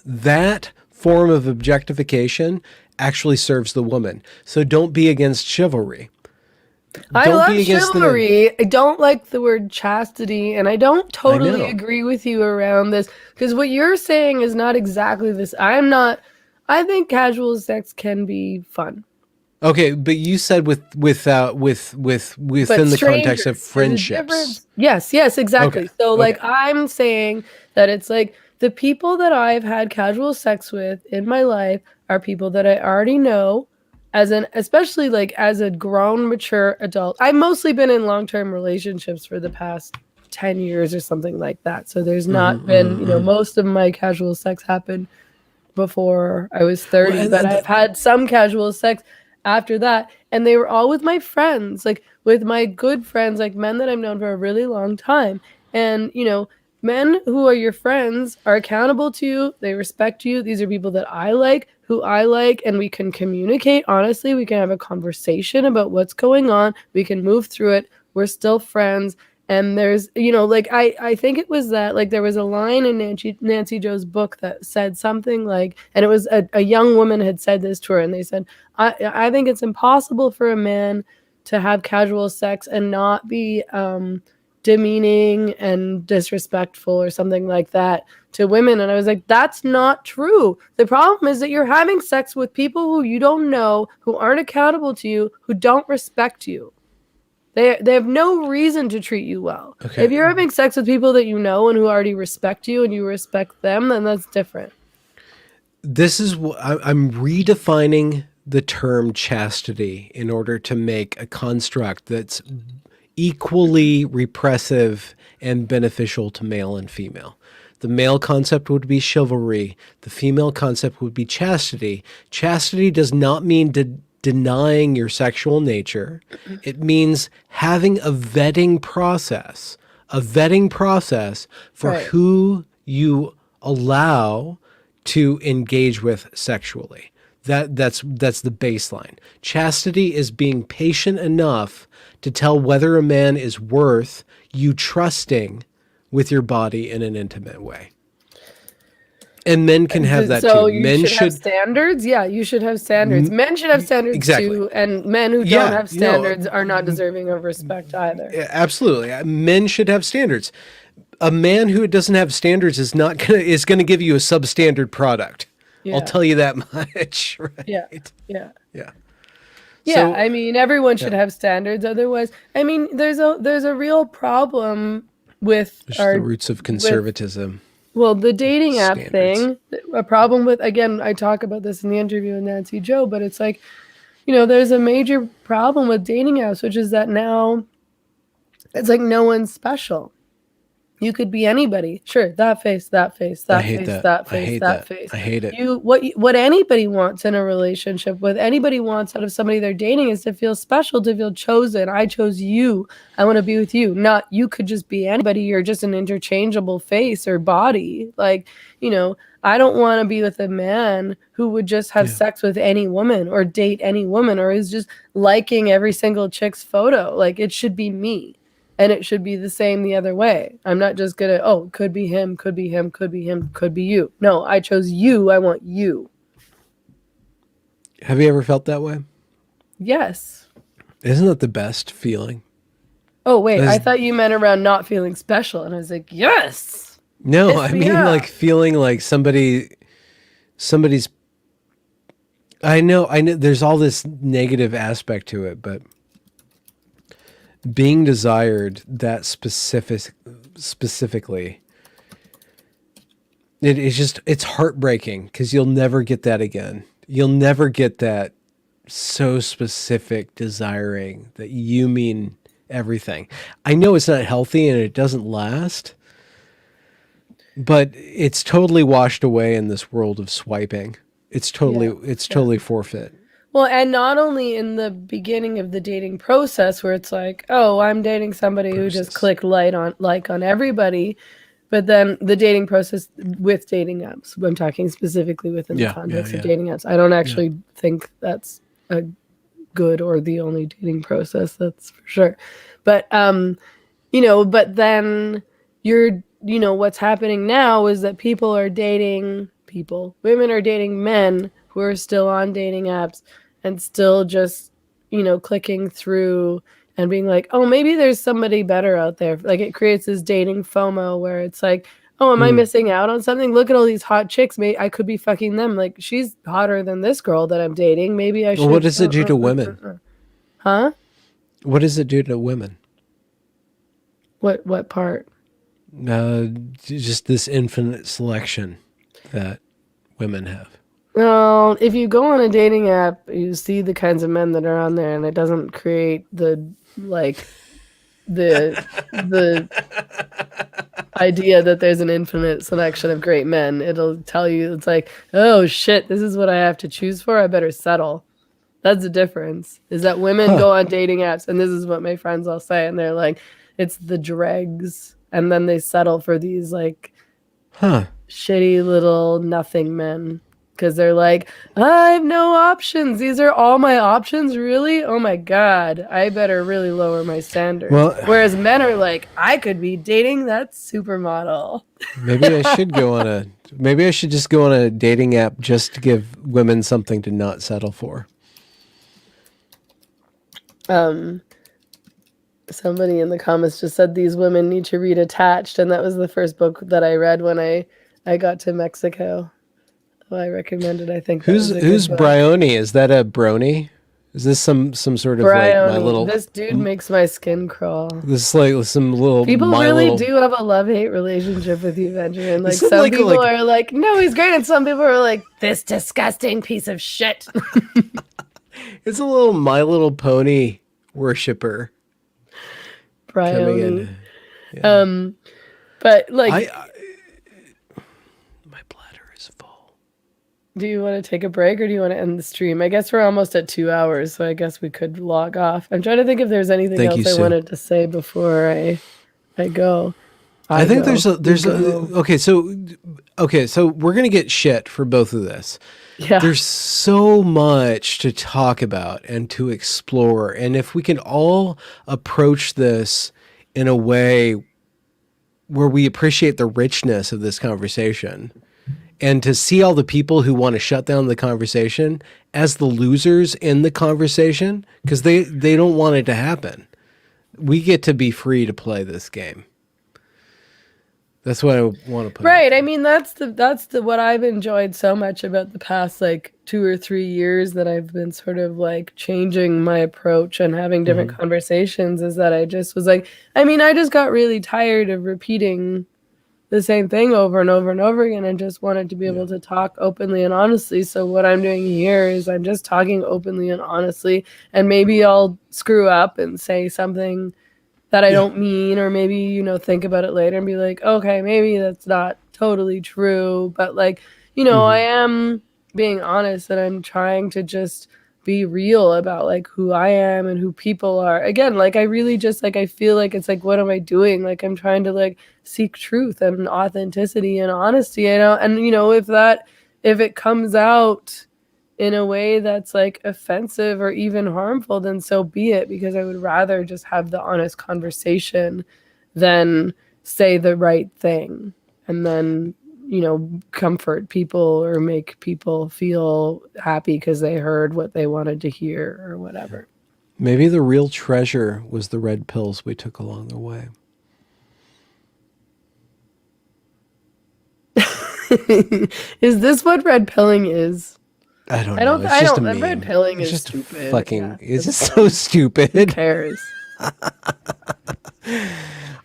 That form of objectification actually serves the woman. So don't be against chivalry. I Don't love be against the men. chivalry. I don't like the word chastity, and I don't I totally know. agree with you around this because what you're saying is not exactly this. I think casual sex can be fun. Okay, but you said But within the context of strangers, there's a friendships. difference. Yes, Okay. exactly. So, Okay. like, I'm saying that it's like the people that I've had casual sex with in my life are people that I already know, especially like as a grown, mature adult. I've mostly been in long-term relationships for the past 10 years or something like that. So there's not been, most of my casual sex happened before I was Well, 30, but I've had some casual sex after that. And they were all with my friends, like with my good friends, like men that I've known for a really long time. And, men who are your friends are accountable to you. They respect you. These are people that I like, who I like, and we can communicate honestly. We can have a conversation about what's going on. We can move through it. We're still friends. And there's, like I think it was that, like there was a line in Nancy Jo's book that said something like, and it was a young woman had said this to her, and they said, I think it's impossible for a man to have casual sex and not be demeaning and disrespectful or something like that to women. And I was like, that's not true. The problem is that you're having sex with people who you don't know, who aren't accountable to you, who don't respect you. They have no reason to treat you well. Okay. If you're having sex with people that you know and who already respect you and you respect them, then that's different. This is I'm redefining the term chastity in order to make a construct that's equally repressive and beneficial to male and female. The male concept would be chivalry. The female concept would be chastity. Chastity does not mean denying your sexual nature. It means having a vetting process for Right. who you allow to engage with sexually. That's the baseline. Chastity is being patient enough to tell whether a man is worth you trusting with your body in an intimate way. And men can have that So too. you Men should have standards. Yeah, you should have standards. Men should have standards exactly. too, and men who don't Yeah, have standards are not deserving of respect either. Absolutely. Men should have standards. A man who doesn't have standards is going to give you a substandard product. Yeah. I'll tell you that much. Right? Yeah. Yeah. Yeah, So, I mean, everyone should have standards. Otherwise, I mean, there's a real problem with the roots of conservatism. Well, the dating app standards. thing, a problem with, again, I talk about this in the interview with Nancy Joe, but it's like, you know, there's a major problem with dating apps, which is that now it's like no one's special. You could be anybody. Sure, that face, that face, I that hate face, that. that I face, hate that that. face. I hate it. What anybody wants in a relationship, what anybody wants out of somebody they're dating is to feel special, to feel chosen. I chose you. I want to be with you. Not you could just be anybody. You're just an interchangeable face or body. Like, you know, I don't want to be with a man who would just have sex with any woman or date any woman or is just liking every single chick's photo. Like, it should be me. And it should be the same the other way. I'm not just going to, oh, could be him, could be him, could be him, could be you. No, I chose you. I want you. Have you ever felt that way? Yes. Isn't that the best feeling? Oh, wait. I thought you meant around not feeling special. And I was like, yes. No, I mean like feeling like somebody's I know there's all this negative aspect to it, but being desired that specifically, it's heartbreaking because you'll never get that again. You'll never get that so specific desiring that you mean everything. I know it's not healthy and it doesn't last, but it's totally washed away in this world of swiping. It's totally forfeit. Well, and not only in the beginning of the dating process where it's like, oh, I'm dating somebody who just clicked like on everybody, but then the dating process with dating apps. I'm talking specifically within the context of dating apps. I don't actually think that's a good or the only dating process, that's for sure. But you know, but then what's happening now is that women are dating men who are still on dating apps and still just, clicking through and being like, oh, maybe there's somebody better out there. Like, it creates this dating FOMO where it's like, oh, am I missing out on something? Look at all these hot chicks. Maybe I could be fucking them. Like, she's hotter than this girl that I'm dating. Maybe I should. Well, what does it do to women? Huh? What does it do to women? What part? Just this infinite selection that women have. Well, if you go on a dating app, you see the kinds of men that are on there, and it doesn't create the idea that there's an infinite selection of great men. It'll tell you, it's like, oh shit, this is what I have to choose for. I better settle. That's the difference. Is that women go on dating apps, and this is what my friends all say, and they're like, it's the dregs, and then they settle for these like shitty little nothing men. Because they're like, I have no options. These are all my options, really? Oh my God, I better really lower my standards. Well, whereas men are like, I could be dating that supermodel. Maybe I should just go on a dating app just to give women something to not settle for. Somebody in the comments just said these women need to read Attached, and that was the first book that I read when I got to Mexico. Well, I recommended, I think. Who's Bryony? Is that a brony? Is this some sort of Bryony. like my little? This dude makes my skin crawl. This is like some little. People really do have a love-hate relationship with you, Benjamin. Like some people are like, no, he's great, and some people are like, this disgusting piece of shit. It's a little My Little Pony worshiper. Bryony. Yeah. But like. Do you want to take a break or do you want to end the stream? I guess we're almost at 2 hours, so I guess we could log off. I'm trying to think if there's anything else I wanted to say before I go. I think there's okay, so we're going to get shit for both of this. Yeah. There's so much to talk about and to explore. And if we can all approach this in a way where we appreciate the richness of this conversation, and to see all the people who want to shut down the conversation as the losers in the conversation, because they don't want it to happen. We get to be free to play this game. That's what I want to put. Right. I mean, that's the what I've enjoyed so much about the past like 2 or 3 years that I've been sort of like changing my approach and having different conversations, is that I just was like, I mean, I just got really tired of repeating the same thing over and over and over again, and just wanted to be able to talk openly and honestly. So what I'm doing here is I'm just talking openly and honestly, and maybe I'll screw up and say something that I don't mean, or maybe, you know, think about it later and be like, okay, maybe that's not totally true. But like, you know, I am being honest, and I'm trying to just be real about like who I am and who people are. Again, like I really just like, I feel like it's like, what am I doing? Like I'm trying to like seek truth and authenticity and honesty, you know, and you know, if it comes out in a way that's like offensive or even harmful, then so be it, because I would rather just have the honest conversation than say the right thing and then, you know, comfort people or make people feel happy because they heard what they wanted to hear or whatever. Maybe the real treasure was the red pills we took along the way. Is this what red pilling is? I don't know. It's just a meme. Red pilling it's is just stupid. fucking. Yeah, it's just so stupid. Who cares?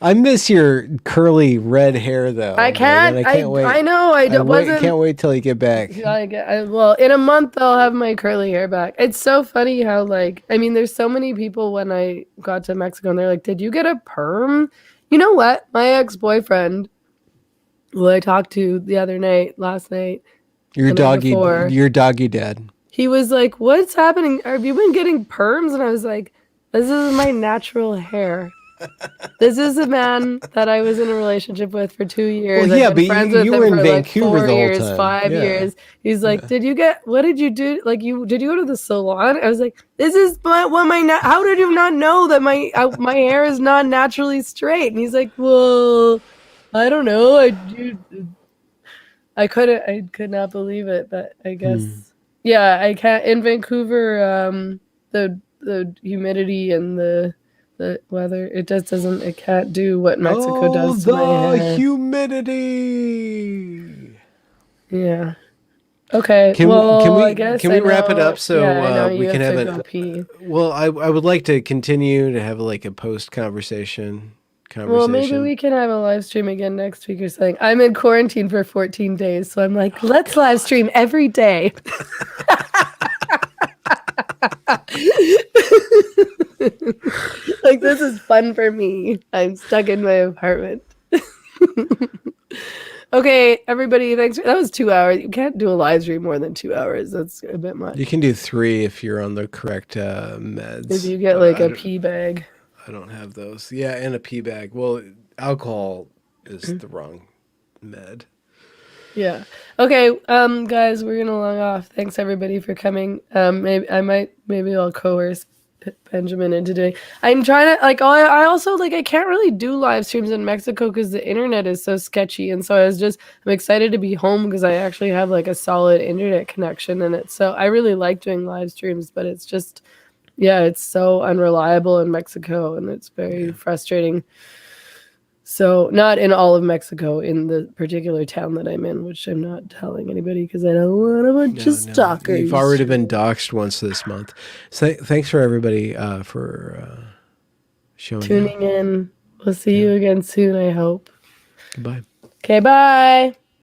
I miss your curly red hair, though. I can't. Megan. I can't wait. I know. Can't wait till you get back. Well, in a month I'll have my curly hair back. It's so funny how like, I mean, there's so many people when I got to Mexico and they're like, "Did you get a perm?" You know what? My ex-boyfriend, who I talked to last night, Your doggy dad. he was like, "What's happening? Have you been getting perms?" And I was like, "This is my natural hair." This is a man that I was in a relationship with for 2 years. Well, yeah, I've been but friends you with were him in for Vancouver like 4 the whole years, time. 5 Yeah. years. He's like, what did you do? Like, did you go to the salon? I was like, this is how did you not know that my hair is not naturally straight? And he's like, well, I don't know. I could not believe it, but I guess, yeah, I can't. In Vancouver, the humidity and the weather, it can't do what Mexico does to my hair. Humidity. Yeah. Okay. I guess can we wrap it up so yeah, I know we you can have have to go pee. Well, I would like to continue to have like a post conversation. Well, maybe we can have a live stream again next week or something. I'm in quarantine for 14 days, so I'm like, let's live stream every day. Like, this is fun for me. I'm stuck in my apartment. Okay, everybody, thanks. That was 2 hours. You can't do a live stream more than 2 hours. That's a bit much. You can do 3 if you're on the correct meds. If you get like a pee bag. I don't have those. Yeah, and a pee bag. Well, alcohol is the wrong med. Yeah. Okay, guys, we're gonna log off. Thanks everybody for coming. Maybe I'll coerce Benjamin into doing. I'm trying to like. I also like. I can't really do live streams in Mexico because the internet is so sketchy, and so I'm excited to be home because I actually have like a solid internet connection, and it's so I really like doing live streams, but it's just, yeah, it's so unreliable in Mexico, and it's very frustrating. So not in all of Mexico, in the particular town that I'm in, which I'm not telling anybody because I don't want a bunch of stalkers. You've already been doxxed once this month. So thanks for everybody for tuning in. We'll see you again soon, I hope. Goodbye. Okay, bye.